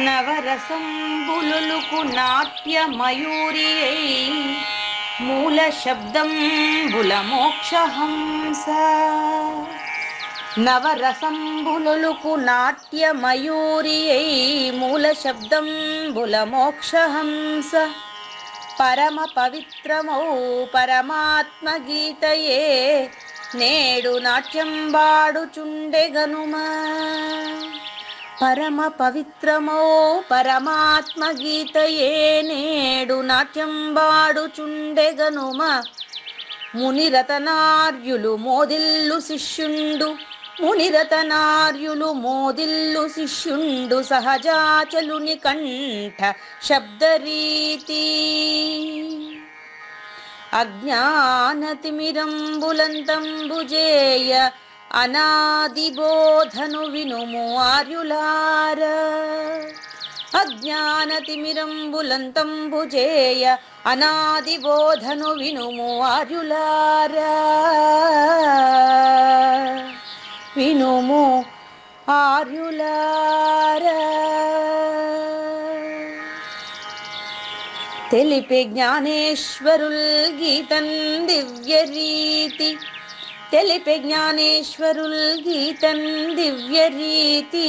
నవరసంబులుకు నాట్య మయూరియై మూల శబ్దంబుల మోక్షహంస. నవరసంబులుకు నాట్య మయూరియై మూల శబ్దంబుల మోక్షహంస. పరమ పవిత్రమౌ పరమాత్మ గీతయే నేడు నాట్యం బాడుచుండెగనుమా. పరమ పవిత్రమౌ పరమాత్మ గీతయే నేడు నాట్యం బాడుచుండెగనుమ. మునిరతనార్యులు మోదిల్లు శిష్యుండు, మునిరతనార్యులు మోదిల్లు శిష్యుండు సహజాచలుని కంఠ శబ్దరీతి. అజ్ఞానతిమిరంబులంతంబుజేయ అనాదిబోధను వినుము ఆర్యులార. అజ్ఞానతిమిరంబులంతంబుజేయ అనాదిబోధను వినుము ఆర్యులార. వినుము ఆర్యులార. తెలిపే జ్ఞానేశ్వరుల్ గీతన్ దివ్య రీతి. తెలిపే జ్ఞానేశ్వరుల్ గీతన్ దివ్య రీతి.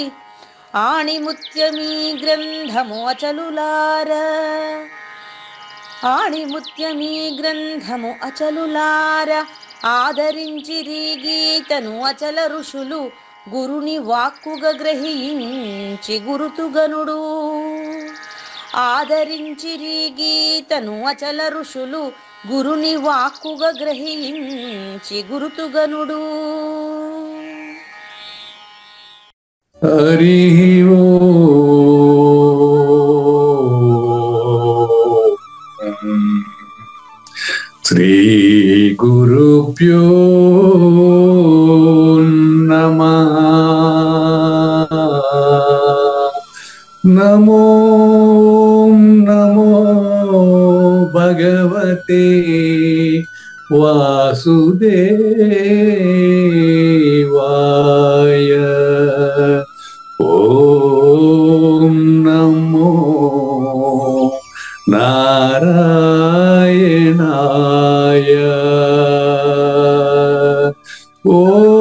ఆణిముత్యమీ గ్రంథము అచలులార. ఆణిముత్యమీ గ్రంథము అచలులార. ఆదరించిరి గీతను అచల ఋషులు గురుని వాక్కుగా గ్రహించి గురుతుగనుడు. ఆదరించిరి గీతను అచల ఋషులు గురుని వాక్కుగా గ్రహించి గురుతుగనుడు. హరి ఓం. శ్రీ గురుభ్యో నమః. నమో నమో భగవతే వాసుదేవాయ. ఓం నమో నారాయణాయ. ఓం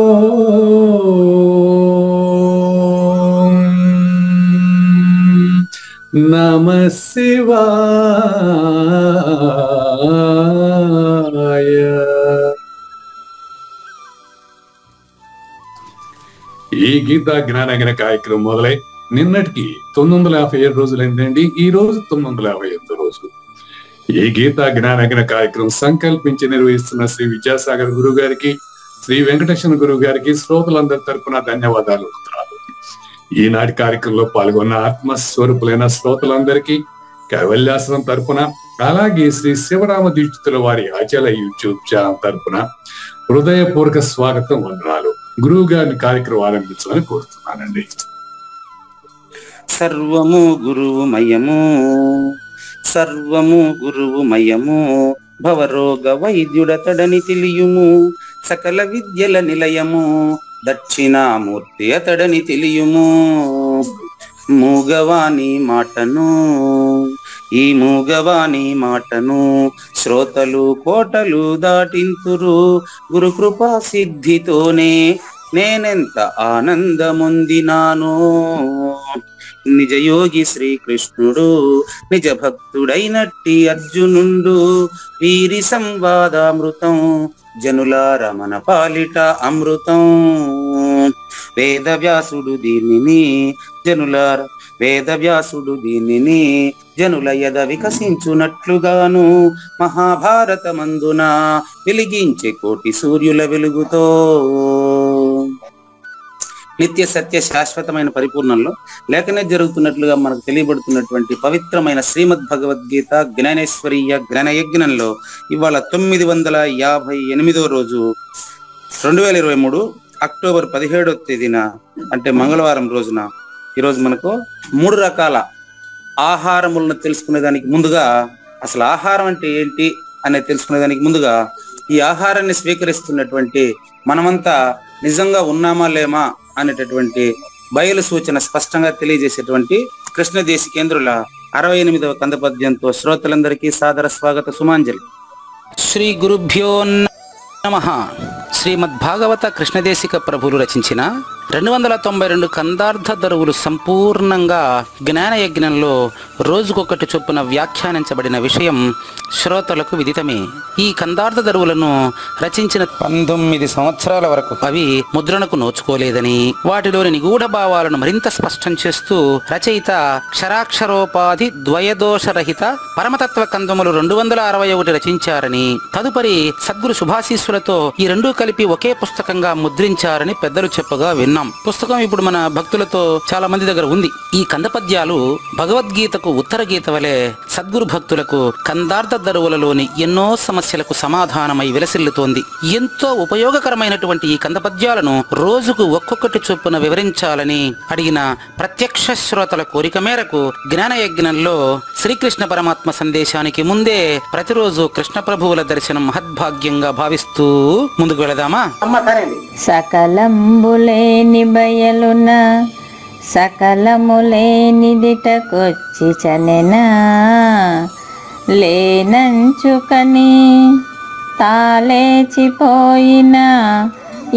నమః శివాయ. ఈ గీతా జ్ఞానగిన కార్యక్రమం మొదలై నిన్నటికి 957 రోజులైందండి. ఈ రోజు 958 రోజు. ఈ గీతా జ్ఞానగిన కార్యక్రమం సంకల్పించి నిర్వహిస్తున్న శ్రీ విద్యాసాగర్ గురువు గారికి, శ్రీ వెంకటేశ్వర గురువు గారికి శ్రోతలందరి తరపున ధన్యవాదాలు. ఈనాటి కార్యక్రమంలో పాల్గొన్న ఆత్మస్వరూపులైన శ్రోతలందరికీ కైవల్యాశ్రమం తరపున, అలాగే శ్రీ శివరామ దీక్షితుల వారి అచల యూట్యూబ్ ఛానల్ తరపున హృదయపూర్వక స్వాగతం, వందనాలు. గురువు గారిని కార్యక్రమం ఆరంభించమని కోరుతున్నానండి. సర్వము గురువు మయము, సర్వము గురువు మయము. భవరోగ వైద్యుడతడని తెలియుము, సకల విద్యల నిలయము. దక్షిణామూర్తి అతడని తెలియుము. మూగవాణి మాటను, ఈ మూగవాణి మాటను శ్రోతలు కోటలు దాటింతురు. గురుకృపా సిద్ధితోనే నేనెంత ఆనందముందినాను. నిజయోగి శ్రీకృష్ణుడు నిజ భక్తుడైనట్టి అర్జునుండు. వీరి సంవాదామృతం జనులార మన పాలిట అమృతం. వేదవ్యాసుడు దీనిని జనులార, వేదవ్యాసుడు దీనిని జనుల యద వికసించునట్లుగాను మహాభారతమందున వెలిగించే కోటి సూర్యుల వెలుగుతో. నిత్య సత్య శాశ్వతమైన పరిపూర్ణంలో లేఖనే జరుగుతున్నట్లుగా మనకు తెలియబడుతున్నటువంటి పవిత్రమైన శ్రీమద్ భగవద్గీత జ్ఞానేశ్వరీయ జ్ఞానయజ్ఞంలో ఇవాళ 958వ రోజు 2023 అక్టోబర్ 17వ తేదీన అంటే మంగళవారం రోజున ఈరోజు మనకు 3 రకాల ఆహారములను తెలుసుకునేదానికి ముందుగా, అసలు ఆహారం అంటే ఏంటి అనేది తెలుసుకునేదానికి ముందుగా, ఈ ఆహారాన్ని స్వీకరిస్తున్నటువంటి మనమంతా నిజంగా ఉన్నామా లేమా అనేటటువంటి బయలు సూచన స్పష్టంగా తెలియజేసేటువంటి కృష్ణ దేశికేంద్రుల 68వ కందపద్యంతో శ్రోతలందరికీ సాదర స్వాగత సుమాంజలి. శ్రీ గురుభ్యో నమః. శ్రీమద్భాగవత కృష్ణదేశిక ప్రభువులు రచించిన 292 కందార్థ దరువులు సంపూర్ణంగా జ్ఞానయజ్ఞంలో రోజుకొకటి చొప్పున వ్యాఖ్యానించబడిన విషయం శ్రోతలకు విదితమే. ఈ కందార్థ దరువులను రచించిన 19 సంవత్సరాల వరకు అవి ముద్రణకు నోచుకోలేదని, వాటిలోని నిగూఢ భావాలను మరింత స్పష్టం చేస్తూ రచయిత క్షరాక్షరోపాధి ద్వయదోషరహిత పరమతత్వ కందములు 261 రచించారని, తదుపరి సద్గురు శుభాశీస్సులతో ఈ రెండూ కలిపి ఒకే పుస్తకంగా ముద్రించారని పెద్దలు చెప్పగా విన్నాం. పుస్తకం ఇప్పుడు మన భక్తులతో చాలా మంది దగ్గర ఉంది. ఈ కందపద్యాలు భగవద్గీతకు ఉత్తర గీత వలె సద్గురు భక్తులకు కందార్థ దరువులలోని ఎన్నో సమస్యలకు సమాధానమై విలసిల్లుతోంది. ఎంతో ఉపయోగకరమైనటువంటి ఈ కందపద్యాలను రోజుకు ఒక్కొక్కటి చొప్పున వివరించాలని అడిగిన ప్రత్యక్ష శ్రోతల కోరిక మేరకు జ్ఞానయజ్ఞంలో శ్రీకృష్ణ పరమాత్మ సందేశానికి ముందే ప్రతిరోజు కృష్ణ ప్రభువుల దర్శనం మహద్భాగ్యంగా భావిస్తూ ముందుకు వెళదామా? సకలంబులేని బయలున సకలములేనిదిటకొచ్చి చనెనా లేనంచుకని తాలేచిపోయిన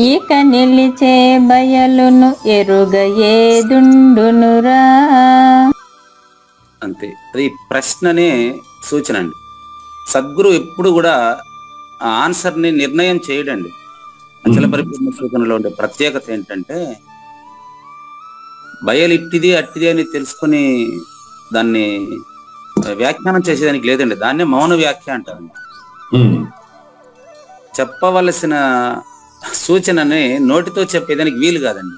ఇక నిలిచే బయలును ఎరుగయేదుండునురా. అంతే, అది ప్రశ్ననే సూచన అండి. సద్గురు ఎప్పుడు కూడా ఆ ఆన్సర్ని నిర్ణయం చేయడండి. అచల పరిపూర్ణ సూచనలో ఉండే ప్రత్యేకత ఏంటంటే, బయలు ఇట్టిది అట్టిది అని తెలుసుకుని దాన్ని వ్యాఖ్యానం చేసేదానికి లేదండి. దాన్నే మౌన వ్యాఖ్య అంటారండి. చెప్పవలసిన సూచనని నోటితో చెప్పేదానికి వీలు కాదండి.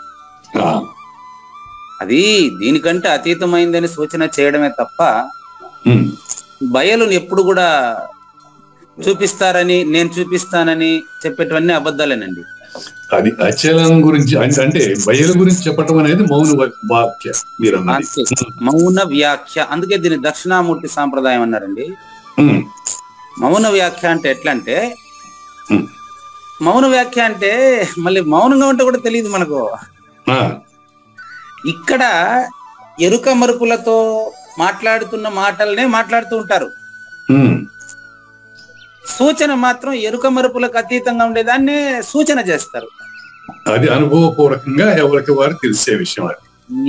అది దీనికంటే అతీతమైందని సూచన చేయడమే తప్ప బయలుని ఎప్పుడు కూడా చూపిస్తారని, నేను చూపిస్తానని చెప్పేటవన్నీ అబద్ధాలేనండి. అది అచలం గురించి అంటే బయలు గురించి చెప్పటం అనేది మౌన వాక్య, మీరు మౌన వ్యాఖ్య. అందుకే దీన్ని దక్షిణామూర్తి సాంప్రదాయం అన్నారండి. మౌన వ్యాఖ్య అంటే ఎట్లా అంటే, మౌన వ్యాఖ్య అంటే మళ్ళీ మౌనంగా ఉంటే కూడా తెలియదు మనకు. ఇక్కడ ఎరుక మరుపులతో మాట్లాడుతున్న మాటలనే మాట్లాడుతూ ఉంటారు. సూచన మాత్రం ఎరుక మరుపులకు అతీతంగా ఉండేదాన్ని సూచన చేస్తారు. అది అనుభవపూర్వకంగా ఎవరికి వారు తెలిసే విషయం. అది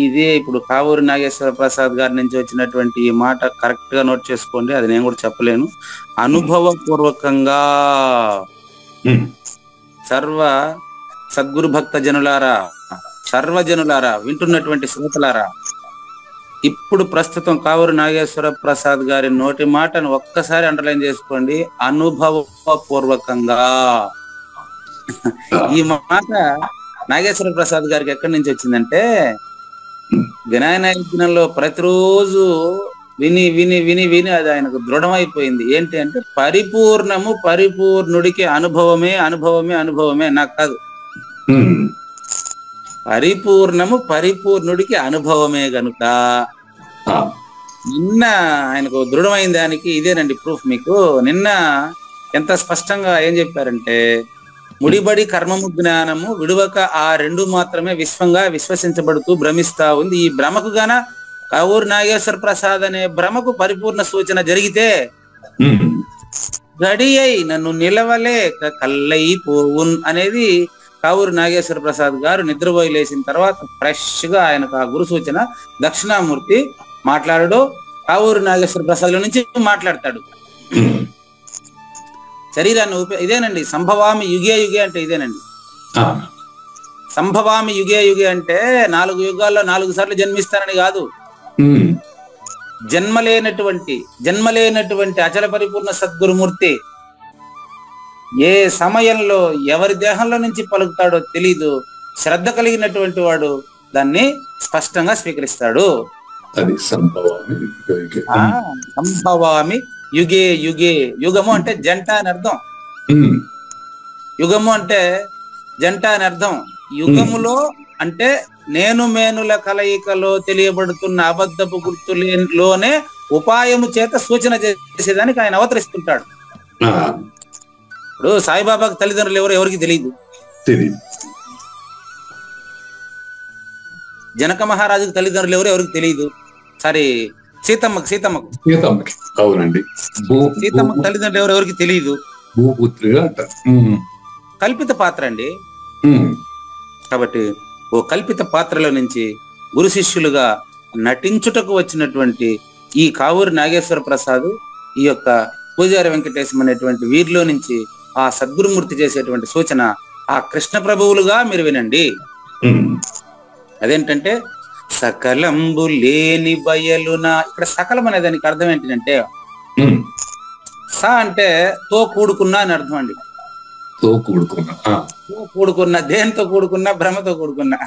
ఇదే ఇప్పుడు కావూరి నాగేశ్వర ప్రసాద్ గారి నుంచి వచ్చినటువంటి ఈ మాట కరెక్ట్ గా నోట్ చేసుకోండి. అది నేను కూడా చెప్పలేను. అనుభవపూర్వకంగా సర్వ సద్గురు భక్త జనులారా, సర్వజనులారా, వింటున్నటువంటి శ్రోతలారా, ఇప్పుడు ప్రస్తుతం కావూరి నాగేశ్వర ప్రసాద్ గారి నోటి మాటను ఒక్కసారి అండర్లైన్ చేసుకోండి. అనుభవపూర్వకంగా. ఈ మాట నాగేశ్వర ప్రసాద్ గారికి ఎక్కడి నుంచి వచ్చిందంటే, జ్ఞానయజ్ఞంలో ప్రతిరోజు విని విని విని విని అది ఆయనకు దృఢమైపోయింది. ఏంటి అంటే, పరిపూర్ణము పరిపూర్ణుడికి అనుభవమే అనుభవమే అనుభవమే, నాకు కాదు. పరిపూర్ణము పరిపూర్ణుడికి అనుభవమే గనుక నిన్న ఆయనకు దృఢమైన దానికి ఇదేనండి ప్రూఫ్. మీకు నిన్న ఎంత స్పష్టంగా ఏం చెప్పారంటే, ముడిబడి కర్మము జ్ఞానము విడువక ఆ రెండు మాత్రమే విశ్వంగా విశ్వసించబడుతూ భ్రమిస్తా ఉంది. ఈ భ్రమకు గాన కావూరి నాగేశ్వర ప్రసాద్ అనే భ్రమకు పరిపూర్ణ సూచన జరిగితే, గడి అయి నన్ను నిలవలేక కల్లయిపోవున్ అనేది కావూరి నాగేశ్వర ప్రసాద్ గారు నిద్రపోయి లేచిన తర్వాత ఫ్రెష్ గా ఆయనకు ఆ గురు సూచన దక్షిణామూర్తి మాట్లాడడు. కావూరి నాగేశ్వర ప్రసాద్ నుంచి మాట్లాడతాడు. శరీరాన్ని ఇదేనండి సంభవామి యుగే యుగే అంటే ఇదేనండి. సంభవామి యుగే యుగే అంటే 4 యుగాల్లో 4 సార్లు జన్మిస్తానని కాదు. జన్మలేనటువంటి అచల పరిపూర్ణ సద్గురుమూర్తి ఏ సమయంలో ఎవరి దేహంలో నుంచి పలుకుతాడో తెలీదు. శ్రద్ధ కలిగినటువంటి వాడు దాన్ని స్పష్టంగా స్వీకరిస్తాడు. అది సంభవామి యుగే యుగే. యుగము అంటే జంట అని అర్థం. యుగము అంటే జంట అని అర్థం. యుగములో అంటే నేను మేనుల కలయికలో తెలియబడుతున్న అబద్ధపు గుర్తులోనే ఉపాయము చేత సూచన చేసేదానికి ఆయన అవతరిస్తుంటాడు. ఇప్పుడు సాయిబాబాకు తల్లిదండ్రులు ఎవరికి తెలియదు. జనక మహారాజుకు తల్లిదండ్రులు ఎవరికి తెలియదు. సారీ సీతమ్మకి సీతమ్మకి. అవునండి. సీతమ్మకి తల్లిదండ్రులు ఎవరెవరికి తెలియదు. భూపుత్రిగా అంటారు. కల్పిత పాత్ర అండి. ఉమ్, కాబట్టి ఓ కల్పిత పాత్రలో నుంచి గురు శిష్యులుగా నటించుటకు వచ్చినటువంటి ఈ కావూరి నాగేశ్వర ప్రసాద్, ఈ యొక్క పూజారి వెంకటేశం అనేటువంటి వీరిలో నుంచి ఆ సద్గురుమూర్తి చేసేటువంటి సూచన ఆ కృష్ణ ప్రభువులుగా మీరు వినండి. ఉమ్, అదేంటంటే సకలంబు లేని బయలున. ఇక్కడ సకలం అనే దానికి అర్థం ఏంటంటే ఉమ్, స అంటే తో కూడుకున్నా అని అర్థం అండి. తో కూడుకున్నా. తో కూడుకున్నా, దేనితో కూడుకున్నా, భ్రమతో కూడుకున్నా.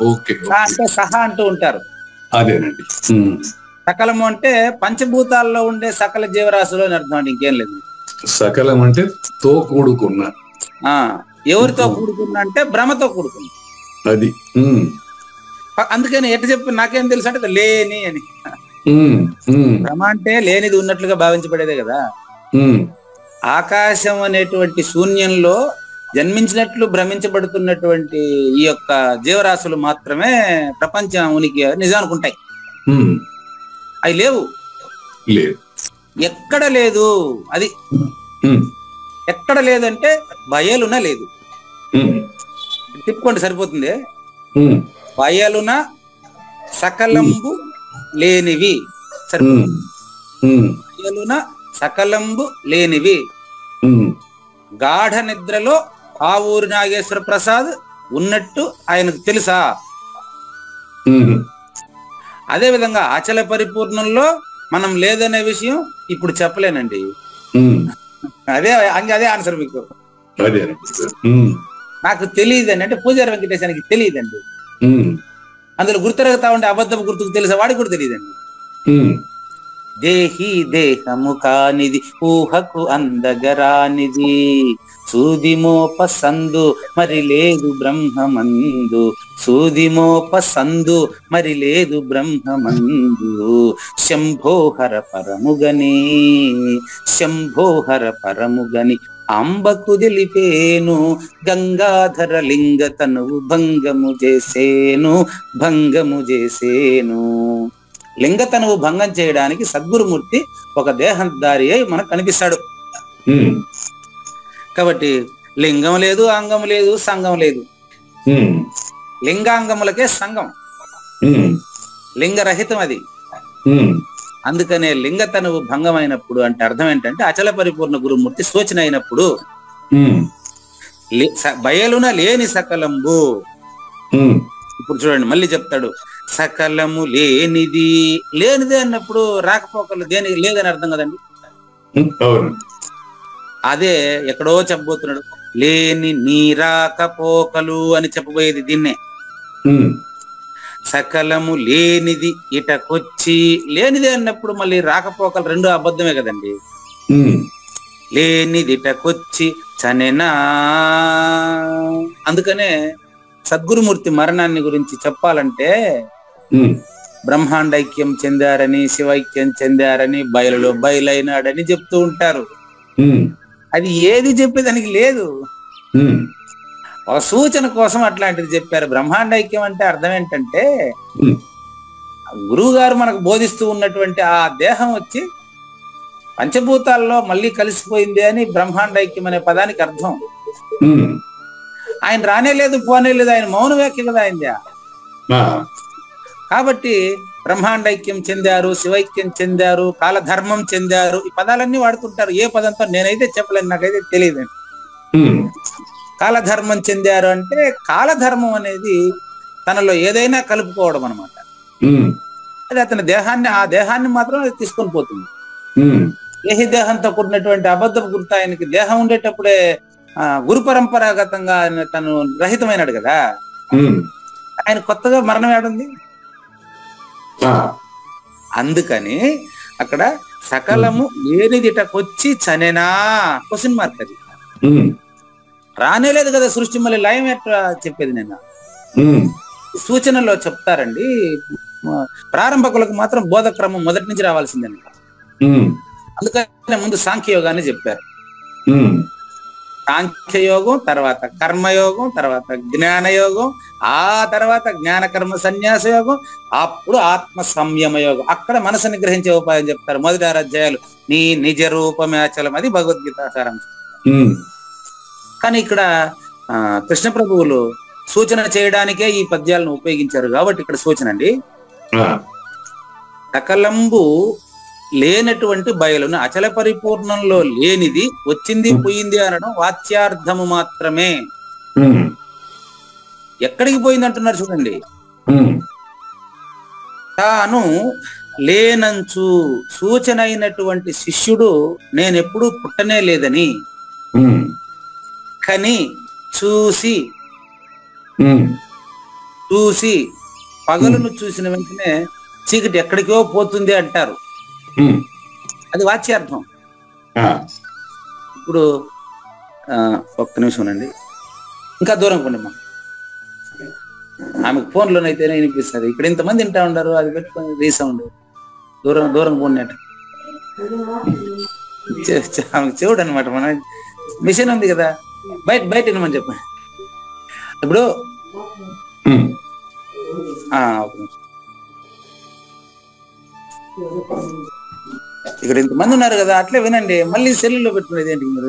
ఓకే. స అంటే సహా అంటూ ఉంటారు. అదేనండి. సకలము అంటే పంచభూతాల్లో ఉండే సకల జీవరాశులు అని అర్థం అండి, ఇంకేం లేదు. సకలం అంటే తో కూడుకున్నా. ఎవరితో కూడుకున్నా అంటే భ్రమతో కూడుకున్నా. అది. అందుకని ఎట్లా చెప్పి నాకేం తెలుసు అంటే లేని అని. భ్రమ అంటే లేనిది ఉన్నట్లుగా భావించబడేదే కదా. ఆకాశం అనేటువంటి శూన్యంలో జన్మించినట్లు భ్రమించబడుతున్నటువంటి ఈ యొక్క జీవరాశులు మాత్రమే ప్రపంచం ఉనికి నిజానుకుంటాయి. అవి లేవు. ఎక్కడ లేదు. అది ఎక్కడ లేదంటే బయలున లేదు. తిప్పుకోండి సరిపోతుంది. బయలున సకలంబు లేనివి. సరిపోతుంది. బయలున సకలంబు లేనివి. గాఢ నిద్రలో కావూరి నాగేశ్వర ప్రసాద్ ఉన్నట్టు ఆయనకు తెలుసా? అదే విధంగా అచల పరిపూర్ణంలో మనం లేదనే విషయం ఇప్పుడు చెప్పలేనండి. అదే ఆన్సర్ మీకు. నాకు తెలియదండి అంటే పూజారి వెంకటేశానికి తెలియదండి. అందులో గుర్తురగతా ఉండే అబద్ధపు గుర్తుకు తెలిసే వాడికి కూడా తెలియదండి. దేహి దేహము కానిది ఊహకు అందగరానిది, సూదిమోప సందు మరి లేదు బ్రహ్మమందు, సూదిమోప సందు మరి లేదు బ్రహ్మమందు. శంభోహర పరముగని, శంభోహర పరముగని అంబకు తెలిపేను, గంగాధర లింగ తనువు భంగము చేసేను, భంగము చేసేను. లింగతనువు భంగం చేయడానికి సద్గురుమూర్తి ఒక దేహధారి అయి మనకు కనిపిస్తాడు. కాబట్టి లింగం లేదు, అంగం లేదు, సంఘం లేదు. లింగాంగములకే సంఘం, లింగరహితం అది. అందుకనే లింగతనువు భంగం అయినప్పుడు అంటే అర్థం ఏంటంటే అచల పరిపూర్ణ గురుమూర్తి సూచన అయినప్పుడు బయలున లేని సకలంబు. ఇప్పుడు చూడండి మళ్ళీ చెప్తాడు, సకలము లేనిది. లేనిదే అన్నప్పుడు రాకపోకలు దేనికి లేదని అర్థం కదండి. అదే ఎక్కడో చెప్పబోతున్నాడు, లేని నీ రాకపోకలు అని చెప్పబోయేది దీన్నే. సకలము లేనిది ఇటకొచ్చి. లేనిదే అన్నప్పుడు మళ్ళీ రాకపోకలు రెండు అబద్ధమే కదండి. లేనిది ఇటకొచ్చి చనెనా. అందుకనే సద్గురుమూర్తి మరణాన్ని గురించి చెప్పాలంటే బ్రహ్మాండైక్యం చెందారని, శివైక్యం చెందారని, బయలులో బయలైనాడని చెప్తూ ఉంటారు. అది ఏది చెప్పేదానికి లేదు. ఒక సూచన కోసం అట్లాంటిది చెప్పారు. బ్రహ్మాండైక్యం అంటే అర్థం ఏంటంటే గురువు గారు మనకు బోధిస్తూ ఉన్నటువంటి ఆ దేహం వచ్చి పంచభూతాల్లో మళ్ళీ కలిసిపోయింది అని బ్రహ్మాండైక్యం అనే పదానికి అర్థం. ఆయన రానే లేదు, పోనే లేదు, ఆయన మౌన వ్యాఖ్య కదా అయింది. కాబట్టి బ్రహ్మాండైక్యం చెందారు, శివైక్యం చెందారు, కాలధర్మం చెందారు, ఈ పదాలన్నీ వాడుతుంటారు. ఏ పదంతో నేనైతే చెప్పలేను, నాకైతే తెలియదండి. కాలధర్మం చెందారు అంటే కాలధర్మం అనేది తనలో ఏదైనా కలుపుకోవడం అనమాట. అది అతని దేహాన్ని, ఆ దేహాన్ని మాత్రం అది తీసుకొని పోతుంది. దేహి దేహంతో కూడినటువంటి అబద్ధపు గుర్తు ఆయనకి దేహం ఉండేటప్పుడే గురు పరంపరాగతంగా తను రహితమైనాడు కదా. ఆయన కొత్తగా మరణం ఏడుంది. అందుకని అక్కడ సకలము లేనిదిటకొచ్చి చనేనా క్వశ్చన్ మార్క్. అది రానేలేదు కదా సృష్టి, మళ్ళీ లయం ఎట్లా చెప్పేది? నేను సూచనలో చెప్తారండి, ప్రారంభకులకు మాత్రం బోధక్రమం మొదటి నుంచి రావాల్సిందని. అందుకని ముందు సాంఖ్యయోగాన్ని చెప్పారు. సాంఖ్యయోగం, తర్వాత కర్మయోగం, తర్వాత జ్ఞానయోగం, ఆ తర్వాత జ్ఞాన కర్మ సన్యాస యోగం, అప్పుడు ఆత్మ సంయమ యోగం. అక్కడ మనసుని గ్రహించే ఉపాయం చెప్తారు. మొదటి 6 అధ్యాయాలు నీ నిజ రూపమే అచలం, అది భగవద్గీత సారాంశం. కానీ ఇక్కడ కృష్ణ ప్రభువులు సూచన చేయడానికే ఈ పద్యాలను ఉపయోగించారు కాబట్టి ఇక్కడ సూచన అండి, సకలంబు లేనటువంటి బయలును అచల పరిపూర్ణంలో లేనిది వచ్చింది పోయింది అనడం వాచ్యార్థము మాత్రమే. ఎక్కడికి పోయింది అంటున్నారు చూడండి. తాను లేనంచు సూచన అయినటువంటి శిష్యుడు నేనెప్పుడు పుట్టనే లేదని కని చూసి పగలును చూసిన వెంటనే చీకటి ఎక్కడికో పోతుంది అంటారు. అది వాచ్యార్థం. ఇప్పుడు ఒక్క నిమిషం అండి, ఇంకా దూరం కొండి మా ఆమెకు ఫోన్లోనైతేనే వినిపిస్తుంది. ఇక్కడ ఇంతమంది వింటా ఉండరు, అది పెట్టుకొని రీసౌండ్ దూరం దూరం పోయినట్టు ఆమెకు చెవుడు అనమాట. మన మిషన్ ఉంది కదా, బయట వినమని చెప్పండి. ఇప్పుడు ఇక్కడ ఇంతమంది ఉన్నారు కదా, అట్లే వినండి. మళ్ళీ సెల్లులో పెట్టుకునేది ఏంటి మీరు?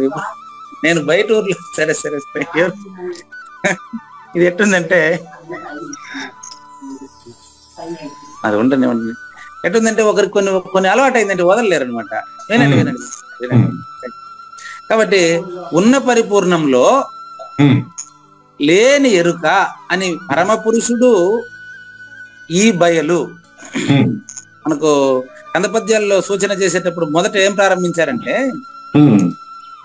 నేను బయట ఊర్లో సరే ఇది ఎట్టుందంటే అది ఉంటుంది. ఎట్టుందంటే ఒకరికి కొన్ని అలవాటు అయిందంటే వదలలేరు అనమాట. వినండి. కాబట్టి ఉన్న పరిపూర్ణంలో లేని ఎరుక అని పరమ పురుషుడు ఈ బయలు. మనకు కందపద్యాల్లో సూచన చేసేటప్పుడు మొదట ఏం ప్రారంభించారంటే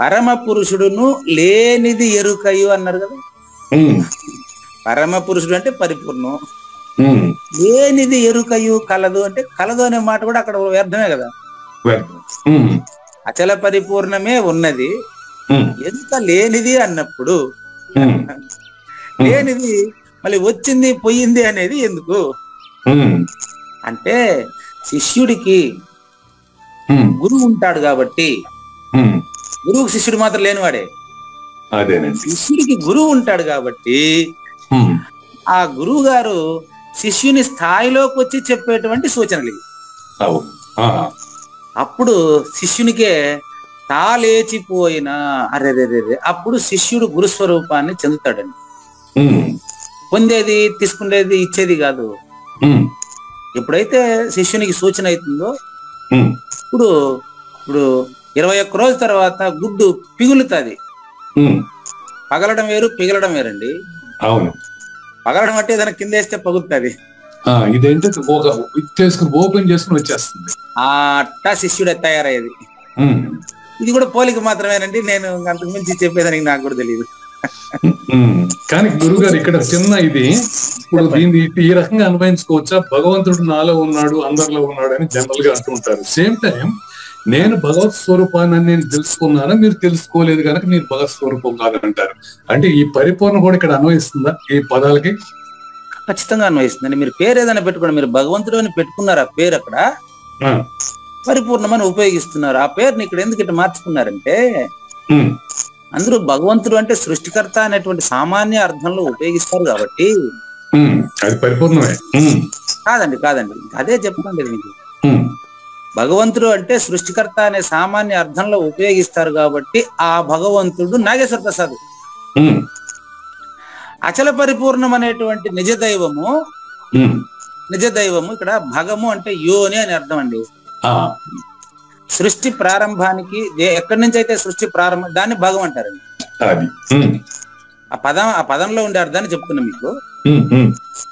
పరమ పురుషుడును లేనిది ఎరుకయు అన్నారు కదా. పరమ పురుషుడు అంటే పరిపూర్ణం, లేనిది ఎరుకయు కలదు అంటే కలదు అనే మాట కూడా అక్కడ వ్యర్థమే కదా. అచల పరిపూర్ణమే ఉన్నది, ఎంత లేనిది అన్నప్పుడు లేనిది మళ్ళీ వచ్చింది పోయింది అనేది ఎందుకు అంటే శిష్యుడికి గురువు ఉంటాడు కాబట్టి. గురువుకి శిష్యుడు మాత్రం లేనివాడే. శిష్యుడికి గురువు ఉంటాడు కాబట్టి ఆ గురువు గారు శిష్యుని స్థాయిలోకి వచ్చి చెప్పేటువంటి సూచనలు ఇవి. అప్పుడు శిష్యునికే తాలేచిపోయిన అరెరెరెరే అప్పుడు శిష్యుడు గురుస్వరూపాన్ని చెందుతాడండి. పొందేది, తీసుకునేది, ఇచ్చేది కాదు. ఎప్పుడైతే శిష్యునికి సూచన అవుతుందో ఇప్పుడు 21 రోజు తర్వాత గుడ్డు పిగులుతుంది. పగలడం వేరు, పిగలడం వేరండి. అవును, పగలడం అంటే ఏదైనా కింద వేస్తే పగులుతుంది. ఇదేంటే ఓపెన్ చేసుకుని వచ్చేస్తుంది. అట్టా శిష్యుడు తయారయ్యేది. ఇది కూడా పోలిక మాత్రమేనండి. నేను అంతకు మించి చెప్పేదానికి నాకు కూడా తెలియదు. కానీ గురువు గారు ఇక్కడ చిన్న ఇది ఇప్పుడు దీన్ని ఈ రకంగా అన్వయించుకోవచ్చా? భగవంతుడు నాలో ఉన్నాడు, అందరిలో ఉన్నాడు అని జనరల్ గా అంటూ ఉంటారు. సేమ్ టైం నేను భగవత్ స్వరూపాన్ని నేను తెలుసుకున్నాను, మీరు తెలుసుకోలేదు కనుక మీరు భగవత్ స్వరూపం కాదంటారు. అంటే ఈ పరిపూర్ణ కూడా ఇక్కడ అన్వయిస్తుందా ఈ పదాలకి? ఖచ్చితంగా అన్వయిస్తుందండి. మీరు పేరు ఏదైనా పెట్టుకోండి, మీరు భగవంతుడు అని పెట్టుకున్నారు, ఆ పేరు అక్కడ పరిపూర్ణమని ఉపయోగిస్తున్నారు. ఆ పేరుని ఇక్కడ ఎందుకు ఇట్లా మార్చుకున్నారంటే అందరూ భగవంతుడు అంటే సృష్టికర్త అనేటువంటి సామాన్య అర్థంలో ఉపయోగిస్తారు కాబట్టి. అది పరిపూర్ణమే కాదండి అదే చెప్తాను మీకు. భగవంతుడు అంటే సృష్టికర్త అనే సామాన్య అర్థంలో ఉపయోగిస్తారు కాబట్టి ఆ భగవంతుడు నాగేశ్వర ప్రసాద్. అచల పరిపూర్ణం అనేటువంటి నిజ దైవము ఇక్కడ భగము అంటే యోని అని అర్థం అండి. సృష్టి ప్రారంభానికి ఎక్కడి నుంచి అయితే సృష్టి ప్రారంభం దాన్ని భగం అంటారండి. ఆ పదంలో ఉండే అర్థాన్ని చెప్తున్నా మీకు.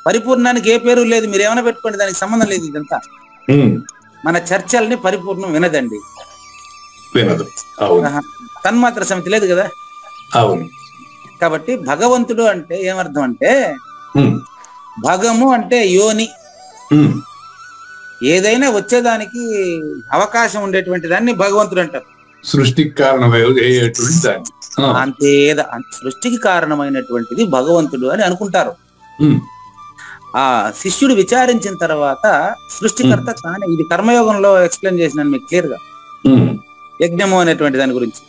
పరిపూర్ణానికి ఏ పేరు లేదు, మీరు ఏమైనా పెట్టుకోండి, దానికి సంబంధం లేదు. ఇదంతా మన చర్చల్ని పరిపూర్ణం వినదండి. తన్మాత్ర సమితి లేదు కదా. కాబట్టి భగవంతుడు అంటే ఏమర్థం అంటే భగము అంటే యోని, ఏదైనా వచ్చేదానికి అవకాశం ఉండేటువంటి దాన్ని భగవంతుడు అంటారు. సృష్టికి కారణమయ్యేటువంటి అంతే, సృష్టికి కారణమైనటువంటిది భగవంతుడు అని అనుకుంటారు. ఆ శిష్యుడు విచారించిన తర్వాత సృష్టికర్త తానే. ఇది కర్మయోగంలో ఎక్స్ప్లెయిన్ చేసినాను మీకు క్లియర్ గా, యజ్ఞము అనేటువంటి దాని గురించి.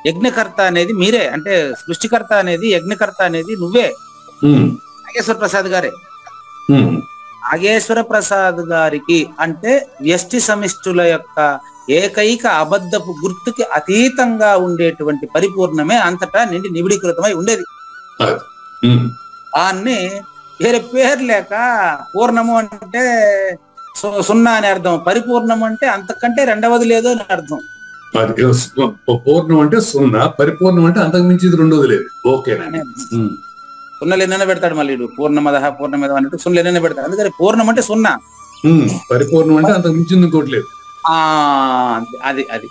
యజ్ఞకర్త అనేది మీరే, అంటే సృష్టికర్త అనేది యజ్ఞకర్త అనేది నువ్వే, నాగేశ్వర ప్రసాద్ గారే. నాగేశ్వర ప్రసాద్ గారికి అంటే వ్యష్టి సమిష్టుల యొక్క ఏకైక అబద్ధపు గుర్తుకి అతీతంగా ఉండేటువంటి పరిపూర్ణమే అంతటా నిండి నిబిడీకృతమై ఉండేది. దాన్ని వేరే పేరు లేక పూర్ణము అంటే సున్నా అని అర్థం, పరిపూర్ణం అంటే అంతకంటే రెండవది లేదు అని అర్థం. పూర్ణం అంటే సున్నా, పరిపూర్ణం అంటే అంతకు మించి రెండోది లేదు. ఓకేనా? సున్నలు ఎన్నైనా పెడతాడు మళ్ళీ పూర్ణమద పూర్ణమద అన్నట్టు సున్నలు ఎన్నైనా పెడతాడు. అందుకని పూర్ణం అంటే సున్నా, పరిపూర్ణం అంటే అంతకు మించింది ఇంకోటి లేదు. అది అది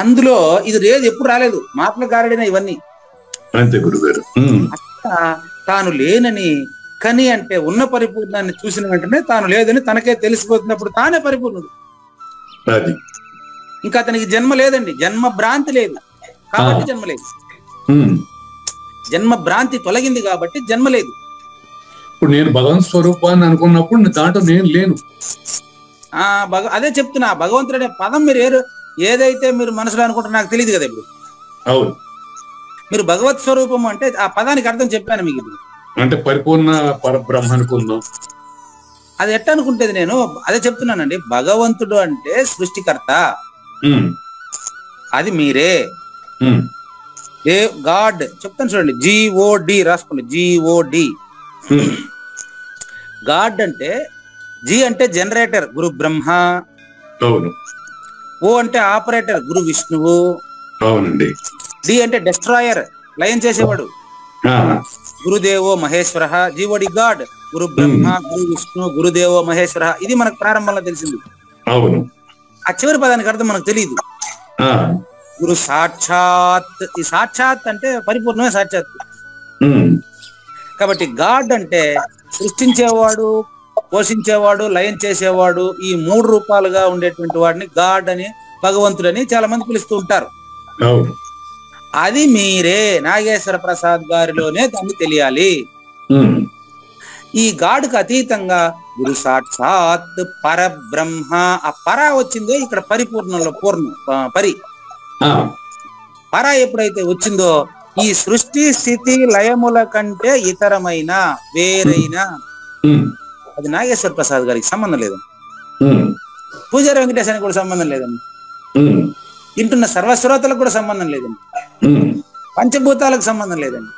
అందులో ఇది లేదు, ఎప్పుడు రాలేదు, మాటల గారడిన ఇవన్నీ అంతే గురుగారు. తాను లేనని, కని అంటే ఉన్న పరిపూర్ణాన్ని చూసిన వెంటనే తాను లేదని తనకే తెలిసిపోతున్నప్పుడు తానే పరిపూర్ణుడు. అది ఇంకా అతనికి జన్మ లేదండి, జన్మ భ్రాంతి లేదు కాబట్టి జన్మ లేదు. జన్మ భ్రాంతి తొలగింది కాబట్టి జన్మ లేదు. ఇప్పుడు నేను భగవంత్ స్వరూపాన్ని అనుకున్నప్పుడు దాంట్లో నేను లేను. అదే చెప్తున్నా, భగవంతుడు అనే పదం మీరు ఏదైతే మీరు మనసులో అనుకుంటారో నాకు తెలియదు కదా. ఇప్పుడు అవును, మీరు భగవత్ స్వరూపం అంటే ఆ పదానికి అర్థం చెప్పాను మీకు. ఇప్పుడు అంటే పరిపూర్ణ పరబ్రహ్మ అనుకుందాం. అది ఎట్ట అనుకుంటేది, నేను అదే చెప్తున్నానండి. భగవంతుడు అంటే సృష్టికర్త, అది మీరే. గాడ్ చెప్తాను చూడండి, GOD రాసుకోండి, GOD. గాడ్ అంటే జి అంటే జనరేటర్ గురు బ్రహ్మ, అవును. ఓ అంటే ఆపరేటర్ గురు విష్ణువు, అవునండి. డి అంటే డెస్ట్రాయర్ లయం చేసేవాడు గురుదేవో మహేశ్వర. GOD గాడ్, గురు బ్రహ్మ, గురు విష్ణు, గురుదేవో మహేశ్వర. ఇది మనకు ప్రారంభంలో తెలిసింది. అవును. ఆ చివరి పదానికి అర్థం మనకు తెలియదు. గురు సాక్షాత్, ఈ సాక్షాత్ అంటే పరిపూర్ణమే సాక్షాత్. కాబట్టి గాడ్ అంటే సృష్టించేవాడు, పోషించేవాడు, లయం చేసేవాడు, ఈ 3 రూపాలుగా ఉండేటువంటి వాడిని గాడ్ అని, భగవంతుడని చాలా మంది పిలుస్తూ ఉంటారు. అది మీరే, నాగేశ్వర ప్రసాద్ గారిలోనే దాన్ని తెలియాలి. ఈ గాడ్కు అతీతంగా గురు సాక్షాత్ పరబ్రహ్మ, ఆ పర వచ్చిందో ఇక్కడ పరిపూర్ణంలో పూర్ణ పరి. పర ఎప్పుడైతే వచ్చిందో ఈ సృష్టి స్థితి లయముల కంటే ఇతరమైన వేరైన అది నాగేశ్వర ప్రసాద్ గారికి సంబంధం లేదండి. పూజారి వెంకటేశానికి కూడా సంబంధం లేదండి. వింటున్న సర్వశ్రోతలకు కూడా సంబంధం లేదండి. పంచభూతాలకు సంబంధం లేదండి.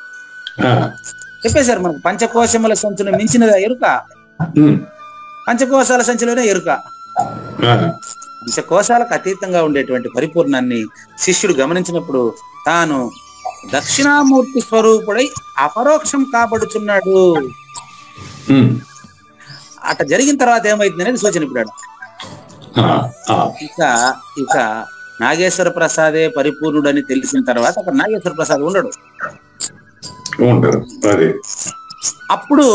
చెప్పేశారు మనకు, పంచకోశముల సంచును మించినదా ఎరుక, పంచకోశాల సంచిలోనే ఎరుక. పంచకోశాలకు అతీతంగా ఉండేటువంటి పరిపూర్ణాన్ని శిష్యుడు గమనించినప్పుడు తాను దక్షిణామూర్తి స్వరూపుడై అపరోక్షం కాబడుచున్నాడు. అట జరిగిన తర్వాత ఏమైంది అనేది సూచన ఇప్పుడు. ఇక నాగేశ్వర ప్రసాదే పరిపూర్ణుడు అని తెలిసిన తర్వాత అక్కడ నాగేశ్వర ప్రసాద్ ఉండడు. అప్పుడు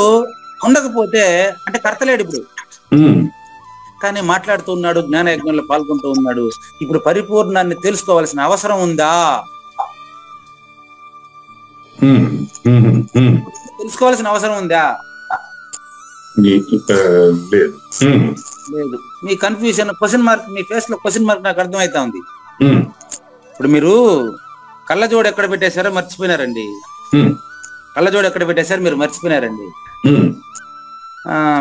ఉండకపోతే అంటే కర్తలేడు ఇప్పుడు, కానీ మాట్లాడుతూ ఉన్నాడు, జ్ఞాన యజ్ఞంలో పాల్గొంటూ ఉన్నాడు. ఇప్పుడు పరిపూర్ణాన్ని తెలుసుకోవాల్సిన అవసరం ఉందా? తెలుసుకోవాల్సిన అవసరం ఉందా? లేదు. మీ కన్ఫ్యూజన్, క్వశ్చన్ మార్క్, మీ ఫేస్ లో క్వశ్చన్ మార్క్ నాకు అర్థమైతా ఉంది. ఇప్పుడు మీరు కళ్ళజోడు ఎక్కడ పెట్టేశారో మర్చిపోయినారండి. కళ్ళజోడు ఎక్కడ పెట్టేశారో మీరు మర్చిపోయినారండి.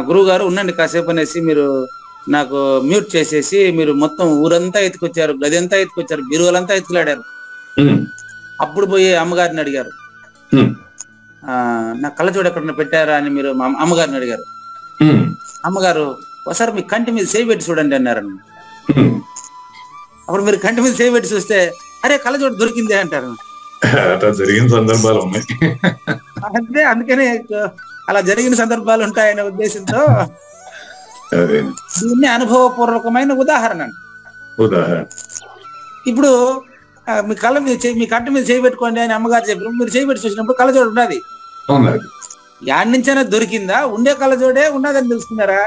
గురువు గారు ఉండండి కాసేపు అనేసి మీరు నాకు మ్యూట్ చేసేసి మీరు మొత్తం ఊరంతా ఎత్తుకొచ్చారు, గది అంతా ఎత్తుకొచ్చారు, బీరువాలంతా ఎత్తులాడారు. అప్పుడు పోయి అమ్మగారిని అడిగారు, నా కళ్ళజోడు ఎక్కడ పెట్టారా అని మీరు అమ్మగారిని అడిగారు. అమ్మగారు ఒకసారి మీ కంటి మీద చేయి పెట్టి చూడండి అన్నారన్న. అప్పుడు మీరు కంటి మీద చేయి పెట్టి చూస్తే అరే కళ్ళజోడు దొరికిందే అంటారు. జరిగిన సందర్భాలు ఉన్నాయి. అంటే అందుకనే అలా జరిగిన సందర్భాలు ఉంటాయనే ఉద్దేశంతో దీన్ని అనుభవపూర్వకమైన ఉదాహరణ. ఇప్పుడు మీ కళ్ళ మీద మీ కంటి మీద చేయి పెట్టుకోండి అని అమ్మగారు చెప్పినప్పుడు మీరు చేయి పెట్టి చూసినప్పుడు కళ్ళజోడు ఉన్నది. యాడ్ నుంచైనా దొరికిందా? ఉండే కళ్ళజోడే ఉన్నదని తెలుసుకున్నారా?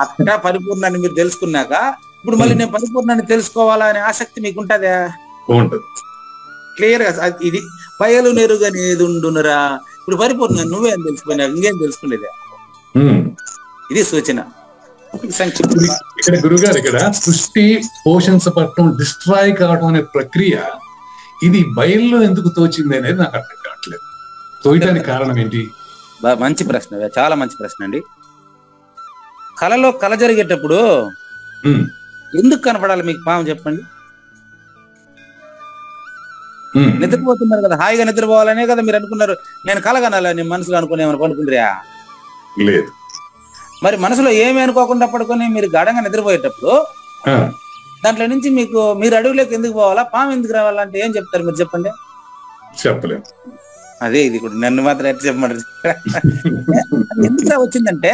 అట్లా పరిపూర్ణాన్ని మీరు తెలుసుకున్నాక ఇప్పుడు మళ్ళీ నేను పరిపూర్ణాన్ని తెలుసుకోవాలా అనే ఆసక్తి మీకు ఉంటదా? క్లియర్ గా ఇది బయలు నెరుగా నేదుండునరా. ఇప్పుడు పరిపూర్ణ నువ్వే అని తెలుసుకున్నా, ఇంకేం తెలుసుకునేదా? ఇది సూచన. సంక్షిప్త ఇక్కడ గురుగారు ఇక్కడ సృష్టి పోషించబడటం డిస్ట్రాయ్ కావడం అనే ప్రక్రియ ఇది బయల్లో ఎందుకు తోచింది అనేది నాకు అర్థం కావట్లేదు. తోయటానికి కారణం ఏంటి? మంచి ప్రశ్న, చాలా మంచి ప్రశ్న అండి. కళలో కళ జరిగేటప్పుడు ఎందుకు కనపడాలి మీకు పాము చెప్పండి? నిద్రపోతున్నారు కదా, హాయిగా నిద్రపోవాలనే కదా మీరు అనుకున్నారు. నేను కళ కనాలని మనసులో అనుకుని ఏమైనా పడుకుంటారా? లేదు. మరి మనసులో ఏమి అనుకోకుండా పడుకొని మీరు గాఢంగా నిద్రపోయేటప్పుడు దాంట్లో నుంచి మీరు అడవిలోకి ఎందుకు పోవాలా, పాము ఎందుకు రావాలంటే ఏం చెప్తారు మీరు చెప్పండి? చెప్పలేము. అదే ఇది కూడా నన్ను మాత్రం ఎట్లా చెప్పమంటారు. ఎందుకు వచ్చిందంటే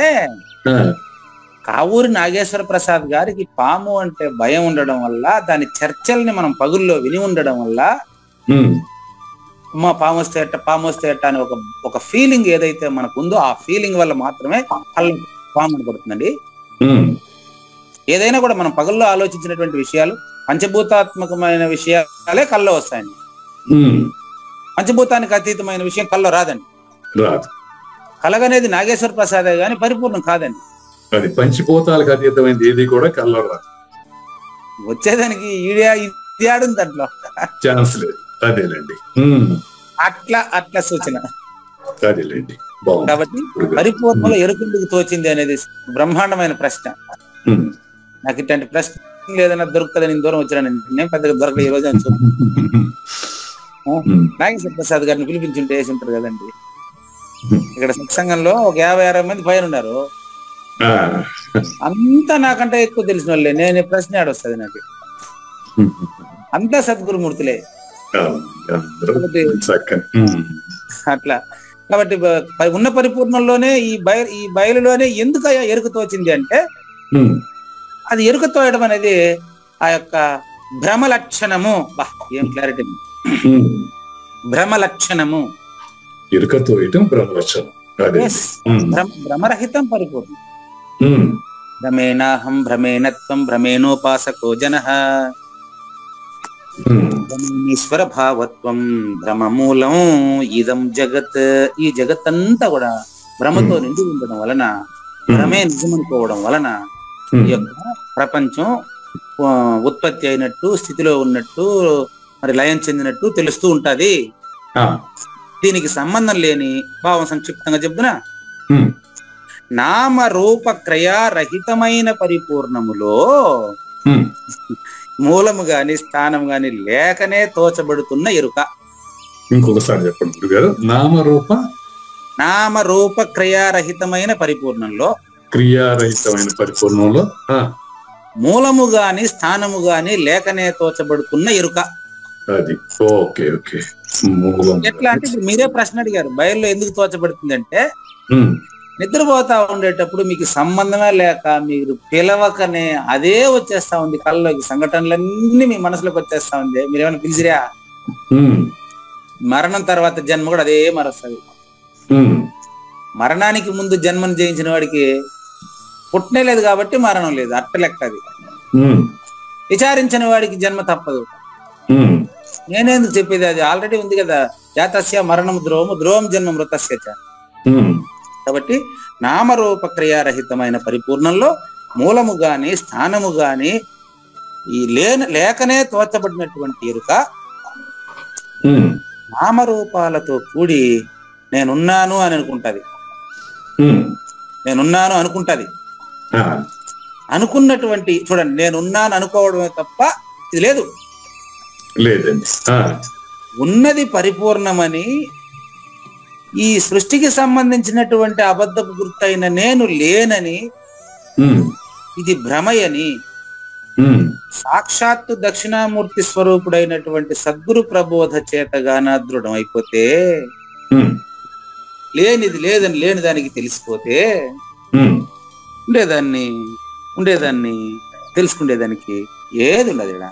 కావూరి నాగేశ్వర ప్రసాద్ గారికి పాము అంటే భయం ఉండడం వల్ల, దాని చర్చల్ని మనం పగుల్లో విని ఉండడం వల్ల మా పాము వస్తే ఎట్ట అని ఒక ఫీలింగ్ ఏదైతే మనకు ఉందో ఆ ఫీలింగ్ వల్ల మాత్రమే పాము పడుతుందండి. ఏదైనా కూడా మనం పగల్లో ఆలోచించినటువంటి విషయాలు పంచభూతాత్మకమైన విషయాలే కల్లో వస్తాయండి. పంచభూతానికి అతీతమైన విషయం కల్లో రాదండి. కలగనేది నాగేశ్వర ప్రసాదే గాని పరిపూర్ణం కాదండి. అది పంచభూతాలకు అతీతమైనది ఏది కూడా కల్లో రాదు. వచ్చేదానికి ఇది ఆడుంది దాంట్లో ఛాన్స్ లేదు. అదేలేండి, అట్లా సూచన. అదేలేండి. కాబట్టి పరిపూర్ణలో ఎరుకుందుకు తోచింది అనేది బ్రహ్మాండమైన ప్రశ్న. నాకు ఇట్లాంటి ప్రశ్న లేదన్నా దొరుకుతుందని దూరం వచ్చాను. నేను పెద్దగా దొరకలేదు ఈ రోజు అని చెప్పి నాగేశ్వర ప్రసాద్ గారిని పిలిపించుంటే వేసి ఉంటారు కదండి. ఇక్కడ సత్సంగంలో ఒక 50-60 మంది పైన ఉన్నారు. అంతా నాకంటే ఎక్కువ తెలిసిన వాళ్ళే. నేను ప్రశ్న ఆడొస్తుంది నాకు. అంతా సద్గురుమూర్తులే. అట్లా కాబట్టి ఉన్న పరిపూర్ణంలోనే ఈ బయలులోనే ఎందుకు ఎరుక తోచింది అంటే అది ఎరుక తోయడం అనేది ఆ యొక్క భ్రమ లక్షణము. ఏం క్లారిటీ! భ్రమ లక్షణము, ఎరుక తోయటం భ్రమ లక్షణం. భ్రమరహితం పరిపూర్ణం. భ్రమేణాహం భ్రమేణత్వం భ్రమేణోపాసకో జనః ఈశ్వర భావత్వం భ్రమమూలం ఇదం జగత్. ఈ జగత్ అంతా కూడా భ్రమతో నిండి ఉండడం వలన, భ్రమే నిజమనుకోవడం వలన ఈ యొక్క ప్రపంచం ఉత్పత్తి అయినట్టు, స్థితిలో ఉన్నట్టు, మరి లయం చెందినట్టు తెలుస్తూ ఉంటది. దీనికి సంబంధం లేని భావం సంక్షిప్తంగా చెప్తున్నా, నామ రూప క్రయారహితమైన పరిపూర్ణములో మూలము గాని స్థానము గాని లేకనే తోచబడుతున్న ఎరుక. ఇంకొకసారి చెప్పండి గారు. నామరూప క్రియారహితమైన పరిపూర్ణంలో, క్రియారహితమైన పరిపూర్ణంలో మూలము గాని స్థానము గాని లేకనే తోచబడుతున్న ఎరుక. అది ఓకే. ఓకే. ఎట్లా అంటే ఇప్పుడు మీరే ప్రశ్న అడిగారు, బయలులో ఎందుకు తోచబడుతుంది అంటే నిద్రపోతా ఉండేటప్పుడు మీకు సంబంధమే లేక మీరు పిలవకనే అదే వచ్చేస్తా ఉంది కళ్ళలోకి. సంఘటనలన్నీ మీ మనసులోకి వచ్చేస్తా ఉంది. మీరేమైనా పిలిచిరా? మరణం తర్వాత జన్మ కూడా అదే మరొస్తుంది. మరణానికి ముందు జన్మను జయించిన వాడికి పుట్టనే లేదు కాబట్టి మరణం లేదు, అట్ట లెక్క అది. విచారించిన వాడికి జన్మ తప్పదు. నేనేందుకు చెప్పేది, అది ఆల్రెడీ ఉంది కదా, జాతస్య మరణం ధ్రువము ధ్రువం జన్మ మృతస్య. కాబట్టి నామరూప క్రియారహితమైన పరిపూర్ణంలో మూలము గాని స్థానము గాని ఈ లేకనే తోచబడినటువంటి ఎరుక నామరూపాలతో కూడి నేనున్నాను అని అనుకుంటది. నేనున్నాను అనుకుంటది. అనుకున్నటువంటి చూడండి, నేనున్నాను అనుకోవడమే తప్ప ఇది లేదు. లేదండి. ఉన్నది పరిపూర్ణమని, ఈ సృష్టికి సంబంధించినటువంటి అబద్ధపు గుర్తైన నేను లేనని, ఇది భ్రమయని సాక్షాత్తు దక్షిణామూర్తి స్వరూపుడైనటువంటి సద్గురు ప్రబోధ చేతగాన దృఢం అయిపోతే, లేనిది లేదని లేని దానికి తెలిసిపోతే ఉండేదాన్ని తెలుసుకునేదానికి ఏది ఉండదు ఇక్కడ.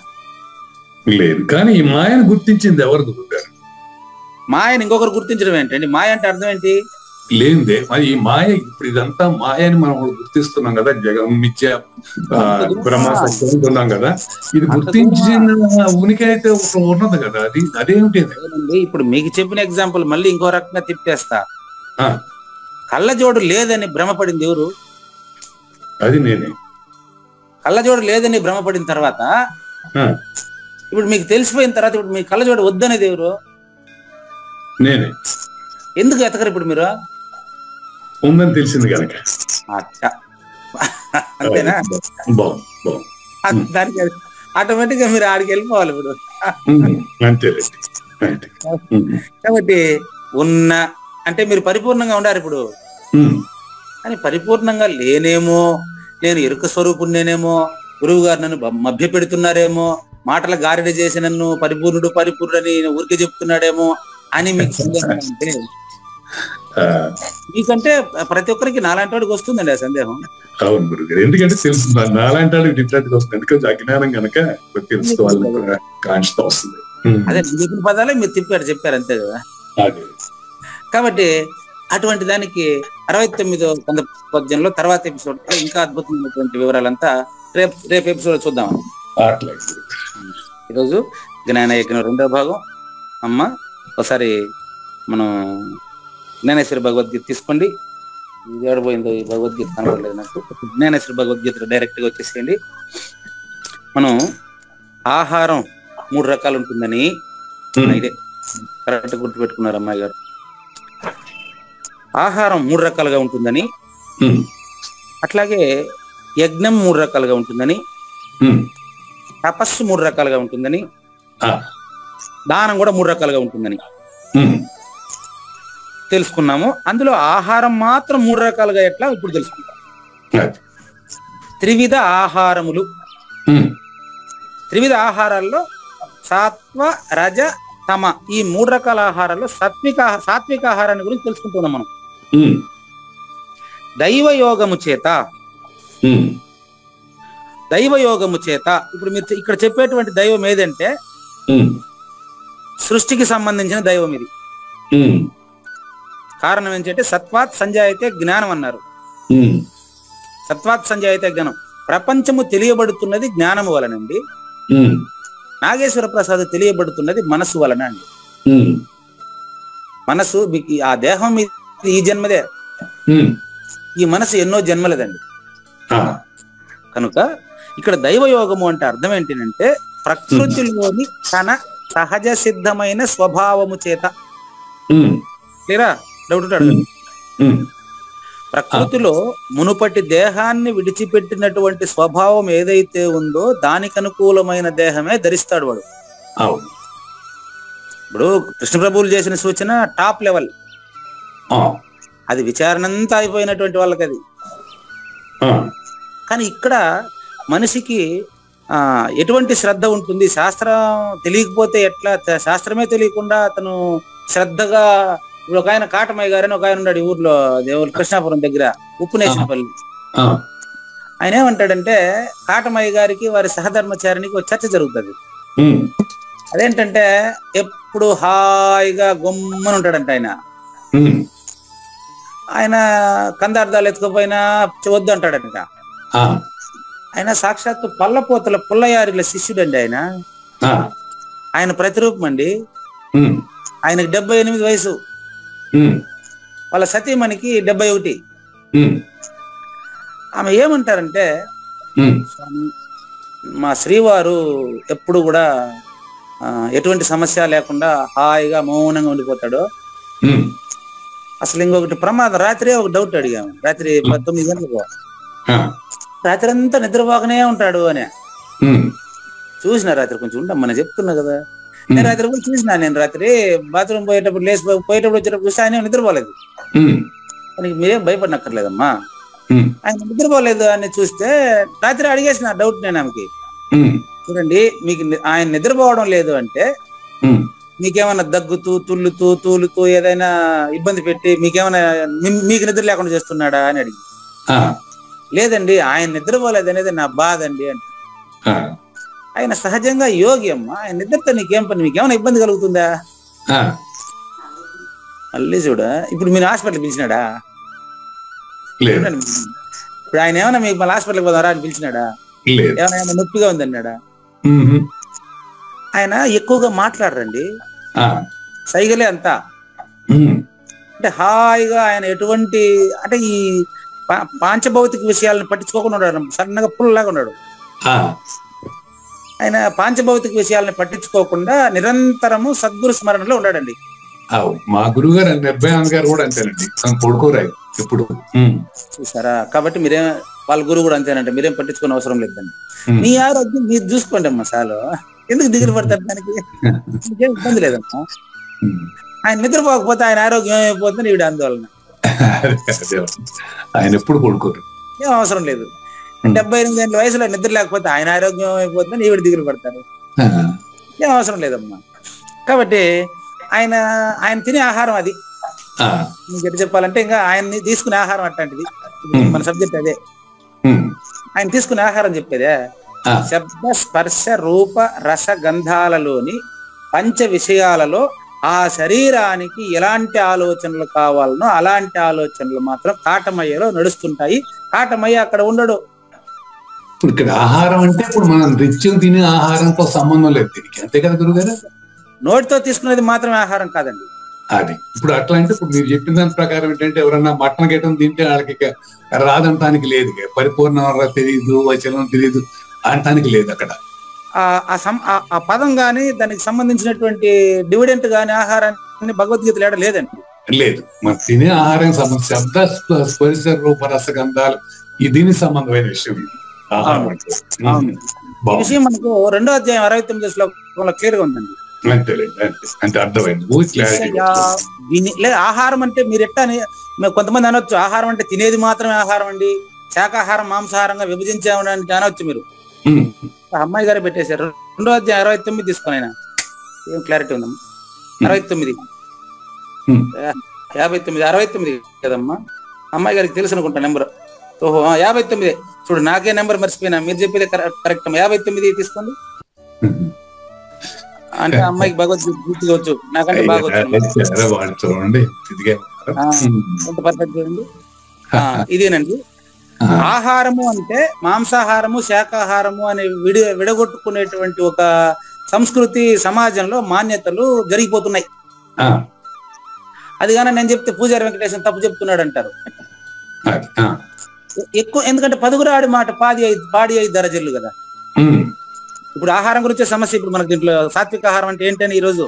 లేదు. కానీ ఈ మాయను గుర్తించింది ఎవరు గురుగారు? మాయను ఇంకొకరు గుర్తించడం ఏంటండి? మాయ అంటే అర్థం ఏంటి? లేనిదే. మరి ఈ మాయ, ఇప్పుడు ఇదంతా మాయని మనం గుర్తిస్తున్నాం కదా, జగం మిథ్య బ్రహ్మ సత్యం ఉన్నాం కదా, ఇది గుర్తించిన ఉనికి అయితే ఉన్నది కదా, అదేమిటి? ఇప్పుడు మీకు చెప్పిన ఎగ్జాంపుల్ మళ్ళీ ఇంకో రకంగా తిప్పేస్తా. కళ్ళజోడు లేదని భ్రమపడింది ఎవరు? అది నేనే. కళ్ళజోడు లేదని భ్రమపడిన తర్వాత ఆ, ఇప్పుడు మీకు తెలిసిపోయిన తర్వాత ఇప్పుడు మీ కళ్ళజోడు వద్దనేది ఎవరు? నేనే. ఎందుకు ఎతకరు ఇప్పుడు మీరు? ఉందని తెలిసింది కనుక. అచ్చా. అంతేనా? బాగుంది బాగుంది. దానికి ఆటోమేటిక్ గా మీరు ఆడికి వెళ్ళిపోవాలి ఇప్పుడు. అంతేలేండి. కాబట్టి ఉన్న అంటే మీరు పరిపూర్ణంగా ఉండారు ఇప్పుడు. కానీ పరిపూర్ణంగా లేనేమో, నేను ఎరుక స్వరూపుణ్ణేనేమో, గురువు గారు నన్ను మభ్య పెడుతున్నారేమో, మాటల గారిడ చేసి నన్ను పరిపూర్ణుడని ఊరికే చెప్తున్నాడేమో అని మీకు సందేహం అంటే, మీకంటే ప్రతి ఒక్కరికి నాలాంటి వాడికి వస్తుందండి ఆ సందేహం. అవును గురుగారు, ఎందుకంటే తెలుసు నాలాంటి వాళ్ళకి డిఫరెంట్ గా వస్తుంది. ఎందుకంటే అజ్ఞానం కనుక తెలుసుకోవాలని కాంక్షత వస్తుంది. అదే చెప్పిన పదాలే మీరు చెప్పారు అంతే కదా. కాబట్టి అటువంటి దానికి 69వ పద్యంలో తర్వాత ఎపిసోడ్ ఇంకా అద్భుతమైనటువంటి వివరాలంతా రేపు ఎపిసోడ్ చూద్దాం. ఈరోజు జ్ఞానయజ్ఞం 2వ భాగం. అమ్మ ఒకసారి మనం జ్ఞానేశ్వరి భగవద్గీత తీసుకోండి. ఇది ఏడబోయిందో ఈ భగవద్గీత కనబడలేదు నాకు. జ్ఞానేశ్వరి భగవద్గీత డైరెక్ట్ గా వచ్చేసేయండి. మనం ఆహారం 3 రకాలు ఉంటుందని ఇదే కరెక్ట్ గుర్తు పెట్టుకున్నారు అమ్మాయి గారు. ఆహారం 3 రకాలుగా ఉంటుందని, అట్లాగే యజ్ఞం 3 రకాలుగా ఉంటుందని, తపస్సు 3 రకాలుగా ఉంటుందని, దానం కూడా 3 రకాలుగా ఉంటుందని తెలుసుకున్నాము. అందులో ఆహారం మాత్రం 3 రకాలుగా ఎట్లా ఇప్పుడు తెలుసుకుంటాం. త్రివిధ ఆహారములు. త్రివిధ ఆహారాల్లో సాత్వ, రజ, తమ ఈ 3 రకాల ఆహారాల్లో సాత్విక ఆహారాన్ని గురించి తెలుసుకుంటున్నాం మనం. దైవయోగము చేత ఇప్పుడు మీరు ఇక్కడ చెప్పేటువంటి దైవం ఏదంటే సృష్టికి సంబంధించిన దైవం ఇది. కారణం ఏంటంటే సత్వాత్ సంజాయతే జ్ఞానం అన్నారు. సత్వాత్ సంజాయతే జ్ఞానం. ప్రపంచము తెలియబడుతున్నది జ్ఞానము వలనండి. నాగేశ్వర ప్రసాద్ తెలియబడుతున్నది మనసు వలన అండి. మనసు ఆ దేహం ఈ జన్మదే, ఈ మనసు ఎన్నో జన్మలదండి. కనుక ఇక్కడ దైవయోగము అంటే అర్థం ఏంటంటే ప్రకృతిలోని తన సహజ సిద్ధమైన స్వభావము చేత. క్లియరా? డౌట్ అడగండి. ప్రకృతిలో మునుపటి దేహాన్ని విడిచిపెట్టినటువంటి స్వభావం ఏదైతే ఉందో దానికి అనుకూలమైన దేహమే ధరిస్తాడు వాడు. ఇప్పుడు కృష్ణ ప్రభువులు చేసిన సూచన టాప్ లెవెల్, అది విచారణ అంతా అయిపోయినటువంటి వాళ్ళకి అది. కానీ ఇక్కడ మనిషికి ఎటువంటి శ్రద్ధ ఉంటుంది? శాస్త్రం తెలియకపోతే ఎట్లా? శాస్త్రమే తెలియకుండా అతను శ్రద్ధగా, ఇప్పుడు ఒక ఆయన కాటమయ్య గారని ఒక ఆయన ఉన్నాడు ఈ ఊర్లో, దేవుడు కృష్ణాపురం దగ్గర ఉప్పునేశ్వరపల్లి. ఆయన ఏమంటాడంటే కాటమయ్య గారికి వారి సహధర్మచారికి ఒక చర్చ జరుగుతుంది. అదేంటంటే ఎప్పుడు హాయిగా గొమ్మని ఉంటాడంట ఆయన. ఆయన కందార్థాలు ఎత్తుకపోయినా వద్దు అంటాడంట. ఆయన సాక్షాత్తు పల్లపోతల పుల్లయారిల శిష్యుడండి ఆయన. ఆయన ప్రతిరూపం అండి. ఆయనకి 78 వయసు, వాళ్ళ సతీమణికి 71. ఆమె ఏమంటారంటే మా శ్రీవారు ఎప్పుడు కూడా ఎటువంటి సమస్య లేకుండా హాయిగా మౌనంగా ఉండిపోతాడు. అసలు ఇంకొకటి ప్రమాదం, రాత్రి ఒక డౌట్ అడిగాము. రాత్రి 9 గంటలకు రాత్రి అంతా నిద్రపోకనే ఉంటాడు అని చూసిన. రాత్రి కొంచెం ఉండమ్మా చెప్తున్నా కదా. నేను రాత్రి కూడా చూసినా. నేను రాత్రి బాత్రూమ్ పోయేటప్పుడు వచ్చేటప్పుడు చూస్తే ఆయన నిద్రపోలేదు. మీరేం భయపడనక్కర్లేదమ్మా, ఆయన నిద్రపోలేదు అని చూస్తే రాత్రి అడిగేసిన డౌట్ నేను ఆమెకి. చూడండి, మీకు ఆయన నిద్రపోవడం లేదు అంటే మీకేమైనా దగ్గుతూ తుల్లుతూ తూలుతూ ఏదైనా ఇబ్బంది పెట్టి మీకేమైనా మీకు నిద్ర లేకుండా చేస్తున్నాడా అని అడిగి, లేదండి ఆయన నిద్రపోలేదు అనేది నా బాధ అండి అంటే. ఆయన సహజంగా యోగి అమ్మా, ఆయన నిద్రతో నీకేం పని? మీకేమైనా ఇబ్బంది కలుగుతుందా? మళ్ళీ చూడ, ఇప్పుడు మీరు హాస్పిటల్ పిలిచినాడా? ఇప్పుడు ఆయన ఏమైనా మీకు మళ్ళీ హాస్పిటల్కి పోదారా అని పిలిచినాడా? ఏమైనా నొప్పిగా ఉందన్నాడా? ఆయన ఎక్కువగా మాట్లాడరండి, సైగలే అంతా. అంటే హాయిగా ఆయన ఎటువంటి, అంటే పాంచభౌతిక విషయాలను పట్టించుకోకుండా ఉన్నాడు, సన్నగా పుల్లలాగా ఉన్నాడు. ఆ, ఆయన పాంచభౌతిక విషయాలను పట్టించుకోకుండా నిరంతరము సద్గురు స్మరణలో ఉన్నాడండి. మా గురువు గారు నిర్భయానంద గారు కూడా అంతేనండి, పడుకోరాయి ఎప్పుడు. చూసారా? కాబట్టి మీరేం, వాళ్ళ గురువు కూడా అంతేనంటే మీరేం పట్టించుకునే అవసరం లేదండి. మీ ఆరోగ్యం మీరు చూసుకోండి అమ్మా, చాలు. ఎందుకు దిగులు పడతారు దానికి? మీకేం ఇబ్బంది లేదమ్మా. ఆయన నిద్రపోకపోతే ఆయన ఆరోగ్యం ఏమైపోతుంది ఈవిడ ఆందోళన. ఆయన ఎప్పుడు పడుకోరు, ఏం అవసరం లేదు. 78 ఏళ్ళ వయసులో నిద్ర లేకపోతే ఆయన ఆరోగ్యం ఏమైపోతుందని ఈవిడ దిగులు పడతారు. ఏం అవసరం లేదమ్మా. కాబట్టి ఆయన ఆయన తినే ఆహారం అది. మీకు ఎట్లా చెప్పాలంటే, ఇంకా ఆయన తీసుకునే ఆహారం అట్లాంటిది. మన సబ్జెక్ట్ అదే. ఆయన తీసుకునే ఆహారం చెప్పేదే. శబ్ద స్పర్శ రూప రస గంధాలలోని పంచ విషయాలలో ఆ శరీరానికి ఎలాంటి ఆలోచనలు కావాలనో అలాంటి ఆలోచనలు మాత్రం కాటమయ్యలో నడుస్తుంటాయి. కాటమయ్య అక్కడ ఉండడు. ఇప్పుడు ఇక్కడ ఆహారం అంటే ఇప్పుడు మనం నిత్యం తినే ఆహారంతో సంబంధం లేదు దీనికి, అంతే కదా గురుగారు? నోటితో తీసుకునేది మాత్రమే ఆహారం కాదండి అది. ఇప్పుడు అట్లా అంటే ఇప్పుడు మీరు చెప్పిన దాని ప్రకారం ఏంటంటే, ఎవరన్నా మటన్ గట్టం తింటే వాళ్ళకి రాదంటానికి లేదు, పరిపూర్ణ తెలియదు, వచనం తెలియదు అనటానికి లేదు అక్కడ. ఆ పదం గాని దానికి సంబంధించినటువంటి డివిడెంట్ గాని ఆహారాన్ని భగవద్గీతలో ఏడ లేదండి. లేదు, మన తినే ఆహారం సంబంధించి శబ్ద స్పర్శ రూప రసగంధాలు దీనికి సంబంధమైన విషయం ఇది. ఆహారం అంటే ఈ విషయం మనకు 2వ అధ్యాయం 69వ శ్లోకంలో క్లియర్ గా ఉందండి. అంటే అర్థమైంది. లేదా ఆహారం అంటే మీరు ఎట్టా కొంతమంది అనొచ్చు, ఆహారం అంటే తినేది మాత్రమే ఆహారం అండి, శాకాహారం మాంసాహారంగా విభజించామని అనొచ్చు మీరు. అమ్మాయి గారే పెట్టేశారు. 2వ అధ్యాయం 69 తీసుకొని, ఆయన ఏం క్లారిటీ ఉందమ్మా? 69 69 కదమ్మా, అమ్మాయి గారికి తెలుసు అనుకుంటా నెంబర్. ఓహో 59. చూడు, నాకే నెంబర్ మర్చిపోయినా, మీరు చెప్పేది కరెక్ట్ అమ్మా. 59 తీసుకోండి. అంటే అమ్మాయికి భగవద్గీత పూర్తిగా వచ్చు, నాకంటే బాగా వచ్చు. ఇదేనండి ఆహారము అంటే. మాంసాహారము శాకాహారము అనే విడగొట్టుకునేటువంటి ఒక సంస్కృతి సమాజంలో మాన్యతలు జరిగిపోతున్నాయి. అది కానీ నేను చెప్తే పూజారి వెంకటేశ్వర తప్పు చెప్తున్నాడు అంటారు ఎక్కువ. ఎందుకంటే 10 రాడి మాట పాడి 5 దరజల్లు కదా. ఇప్పుడు ఆహారం గురించే సమస్య. ఇప్పుడు మనకు దీంట్లో సాత్విక ఆహారం అంటే ఏంటని ఈరోజు.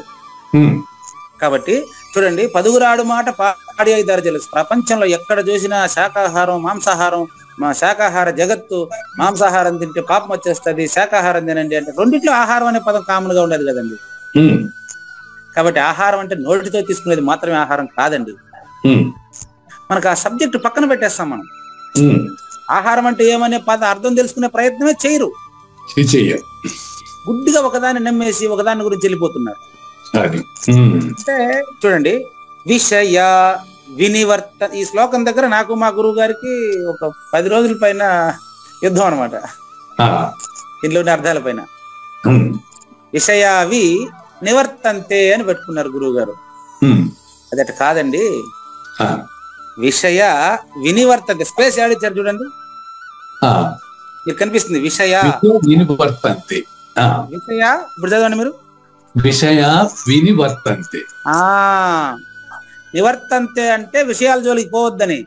కాబట్టి చూడండి, 10 రాడు మాట పాడి 5 దరజలు. ప్రపంచంలో ఎక్కడ చూసినా శాకాహారం మాంసాహారం, శాకాహార జగత్తు. మాంసాహారం తింటే పాపం వచ్చేస్తుంది, శాకాహారం తినండి అంటే రెండిట్లో ఆహారం అనే పదం కామన్ గా ఉండదు కదండి. కాబట్టి ఆహారం అంటే నోటితో తీసుకునేది మాత్రమే ఆహారం కాదండి. మనకు ఆ సబ్జెక్ట్ పక్కన పెట్టేస్తాం మనం. ఆహారం అంటే ఏమనే పదం అర్థం తెలుసుకునే ప్రయత్నమే చేయరు. గుడ్డిగా ఒకదాన్ని నమ్మేసి ఒకదాని గురించి వెళ్ళిపోతున్నారు. అంటే చూడండి, విషయ వినివర్త. ఈ శ్లోకం దగ్గర నాకు మా గురువు గారికి ఒక 10 రోజుల పైన యుద్ధం అనమాట, ఇంట్లోని అర్థాల పైన. విషయావి నివర్తంతే అని పెట్టుకున్నారు గురువు గారు. అదట కాదండి, విషయ వినివర్తంతే. స్పేస్ ఆడిచ్చారు చూడండి, మీకు కనిపిస్తుంది. విషయ వినివర్తంతే. విషయ ఇప్పుడు చదవండి మీరు. విషయ వినివర్తంతే. నివర్తంతే అంటే విషయాల జోలికి పోవద్దని.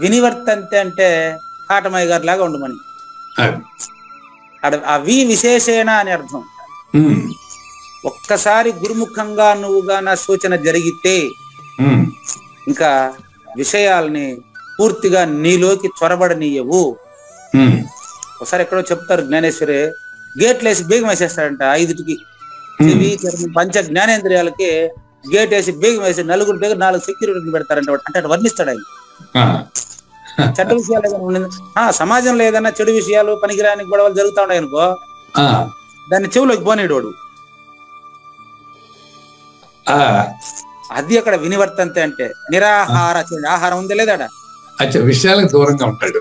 వినివర్తంతే అంటే కాటమయ్య గారి లాగా ఉండమని. అవి విశేషేణ అని అర్థం. ఒక్కసారి గురుముఖంగా నువ్వుగా నా సూచన జరిగితే ఇంకా విషయాల్ని పూర్తిగా నీలోకి చొరబడనీయవు. ఒకసారి ఎక్కడో చెప్తారు, జ్ఞానేశ్వరే గేట్లు వేసి బేగం వేసేస్తాడంట 5టికి. పంచ జ్ఞానేంద్రియాలకి గేట్ వేసి బేగం వేసి 4 దగ్గర 4 సెక్యూరిటీని పెడతారంట. అంటే అటు వర్ణిస్తాడు ఆయన. చెడ్డ విషయాలు ఏదైనా సమాజంలో ఏదైనా చెడు విషయాలు పనికిరాని గొడవలు జరుగుతా ఉన్నాయి అనుకో, దాన్ని చెవులోకి పోనీడోడు. అది అక్కడ వినివర్తంతే అంటే నిరాహార. ఆహారం ఉందా లేదా? విషయాలకు దూరంగా ఉంటాడు.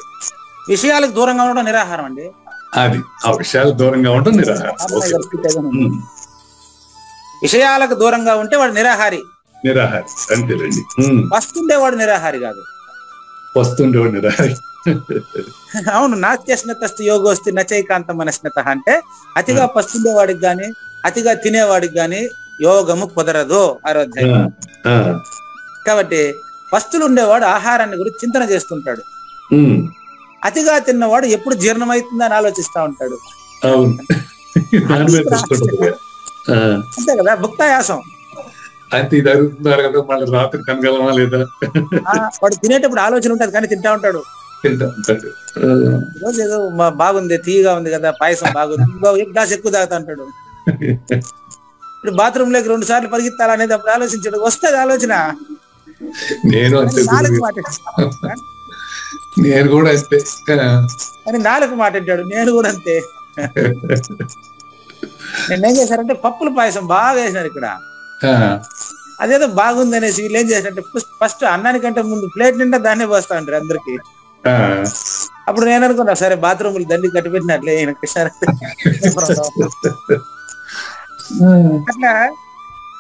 విషయాలకు దూరంగా ఉండడం నిరాహారం అండి. అది ఆ విషయాలకు దూరంగా ఉండడం నిరాహారం. విషయాలకు దూరంగా ఉంటే వాడు నిరాహారి. నిరాహారి అంతేనండి. వస్తుండేవాడు నిరాహారి కాదు, వస్తుండేవాడు నిరాహారి. అవును. నాస్త్యస్నతస్తు యోగోస్తి నచైకాంత మనస్నత అంటే అతిగా పస్తుండేవాడికి గాని అతిగా తినేవాడికి గాని యోగము కుదరదు. 6వ అధ్యాయం. కాబట్టి పస్తులు ఉండేవాడు ఆహారాన్ని గురించి చింతన చేస్తుంటాడు. ఉమ్, అతిగా తిన్నవాడు ఎప్పుడు జీర్ణమవుతుందని ఆలోచిస్తా ఉంటాడు. అవును. దాని మీద దృష్టి ఉంటుంది. ఆ, అంతే కదా, భుక్తాయాసం. అంతే ఇది అడుగుతున్నారు కదా, మళ్ళీ రాత్రి తినగలమా లేదా వాడు తినేటప్పుడు ఆలోచన ఉంటుంది కానీ తింటా ఉంటాడు. తింటా ఉంటాడు. ఆ, రోజు ఏదో బాగుంది, తీయగా ఉంది కదా, పాయసం బాగుంది, ఒక గ్లాస్ ఎక్కువ తాగుతా అంటాడు. ఇప్పుడు బాత్రూమ్ లోకి 2 సార్లు పరిగెత్తాలనేది అప్పుడు ఆలోచించాడు. వస్తుంది ఆలోచన, నేను అంతే నాలుగు గురువు. మాట నేను కూడా అంతే. అని 4 మాట అంటాడు. నేను కూడా అంతే. నేను ఏం చేశారంటే పప్పుల పాయసం బాగా వేసినారు ఇక్కడ. ఆ, అదేదో బాగుంది అనేసి వీళ్ళు ఏం చేశారంటే ఫస్ట్ అన్నానికంటే ముందు ప్లేట్ నిండా దాన్నే పోస్తా ఉంటారు అందరికి. ఆ, అప్పుడు నేను అనుకున్నా, సరే బాత్రూములు దండి కట్టి పెట్టినట్లే ఈయన కృష్ణ. అట్లా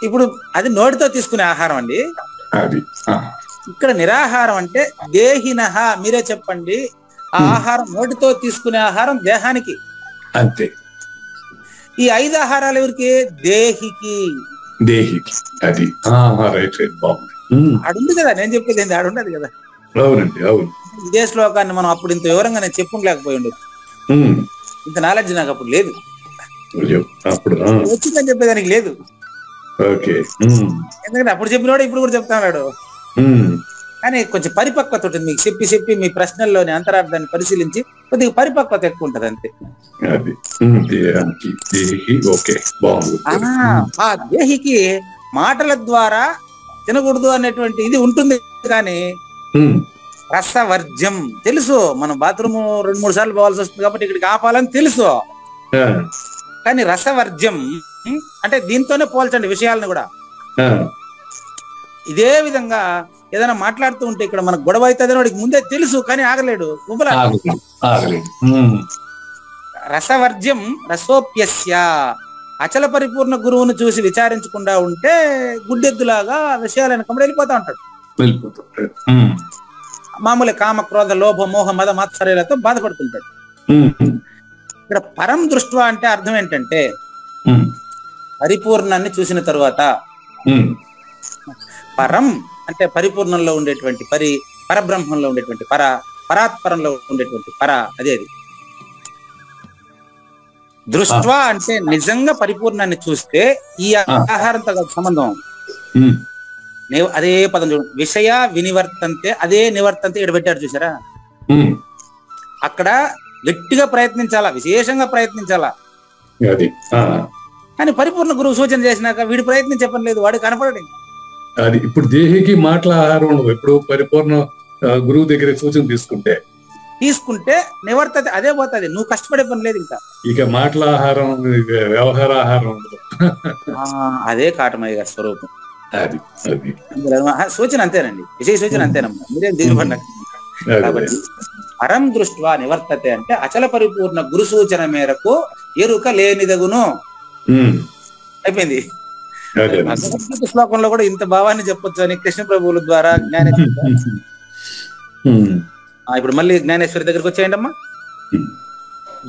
ఇప్పుడు అది నోటితో తీసుకునే ఆహారం అండి. అది ఆ, ఇక్కడ నిరాహారం అంటే దేహినహ. మీరే చెప్పండి, ఆ ఆహారం నోటితో తీసుకునే ఆహారం దేహానికి. అంతే. ఈ 5 ఆహారాలు ఎవరికి? దేహికి. దేహికి. అది రైట్ రైట్, బాగుంది. ఉమ్, ఆడుంది కదా, నేను చెప్పేది ఏంది, ఆడుండదు కదా. అవునండి, అవును. ఇదే శ్లోకాన్ని మనం అప్పుడు ఇంత వివరంగా నేను చెప్పుకోలేకపోయి ఉండదు. ఉమ్, ఇంత నాలెడ్జ్ నాకు అప్పుడు లేదు, అయ్యో, అప్పుడు వచ్చిందని చెప్పేదానికి లేదు. ఓకే. ఉమ్, ఎందుకంటే అప్పుడు చెప్పినవాడు ఇప్పుడు కూడా చెప్తాడు. ఉమ్, కానీ కొంచెం పరిపక్వత ఉంటుంది. మీకు చెప్పి మీ ప్రశ్నల్లోని అంతరార్థాన్ని పరిశీలించి కొద్దిగా పరిపక్వత ఎక్కువ ఉంటది అంతే. అది దేహానికి. దేహి. ఓకే, బాగుంది. ఆ దేహికి మాటల ద్వారా తినకూడదు అనేటువంటి ఇది ఉంటుంది. కానీ ఉమ్, రసవర్జ్యం తెలుసు. మనం బాత్రూమ్ 2-3 సార్లు పోవాల్సి వస్తుంది కాబట్టి ఇక్కడికి ఆపాలని తెలుసు. ఆ, కానీ రసవర్జ్యం అంటే దీంతోనే పోల్చండి విషయాలను కూడా. ఆ, ఇదే విధంగా ఏదైనా మాట్లాడుతూ ఉంటే ఇక్కడ మనకు గొడవ అవుతుందని వాడికి ముందే తెలుసు, కానీ ఆగలేడు, ఉబ్బలా. ఆగలేదు, ఆగలేదు. ఉమ్, రసవర్జ్యం రసోప్యస్య. అచల పరిపూర్ణ గురువును చూసి విచారించకుండా ఉంటే గుడ్డెద్దులాగా విషయాలను కమ్మడి వెళ్ళిపోతా ఉంటాడు. వెళ్ళిపోతుంటాడు. ఉమ్, మామూలు కామ క్రోధ లోభ మోహ మద మాత్సర్యాలతో బాధపడుతుంటాడు. ఉమ్, ఇక్కడ పరం దృష్ట్వా అంటే అర్థం ఏంటంటే ఉమ్, పరిపూర్ణాన్ని చూసిన తరువాత. ఉమ్, పరం అంటే పరిపూర్ణంలో ఉండేటువంటి పరబ్రహ్మంలో ఉండేటువంటి పరాత్పరంలో ఉండేటువంటి అదే అది. దృష్ట్వా అంటే నిజంగా పరిపూర్ణాన్ని చూస్తే ఈ ఆహారంతో సంబంధం. ఉమ్, అదే పదం చూడండి, విషయ వినివర్తంతే. అదే నివర్తంతే ఇక్కడ పెట్టారు చూసారా. ఉమ్, అక్కడ గట్టిగా ప్రయత్నించాలా, విశేషంగా ప్రయత్నించాలా. అది కానీ పరిపూర్ణ గురువు సూచన చేసినాక వీడి ప్రయత్నం చెప్పలేదు, వాడు కనపడడు. అది ఇప్పుడు దేహికి మాటల ఆహారం ఉండదు. ఇప్పుడు పరిపూర్ణ గురువు దగ్గర సూచన తీసుకుంటే నివర్తత అదే పోతుంది. నువ్వు కష్టపడే పని లేదు ఇంకా. ఇక మాటల ఆహారం, వ్యవహార ఆహారం ఉండదు. అదే కాటమయ్య గారి స్వరూపం. అది అది సూచన అంతేనండి, విషయ సూచన అంతేనమ్మా, మీరేం దిగుబడిన. కాబట్టి పరం దృష్ట్వా నివర్తతే అంటే అచల పరిపూర్ణ గురు సూచన మేరకు ఎరుక లేనిదగును. అయిపోయింది. భగవద్గీత శ్లోకంలో కూడా ఇంత భావాన్ని చెప్పొచ్చు అని కృష్ణ ప్రభువుల ద్వారా జ్ఞానేశ్వరి. ఇప్పుడు మళ్ళీ జ్ఞానేశ్వరి దగ్గరికి వచ్చేయండి అమ్మా.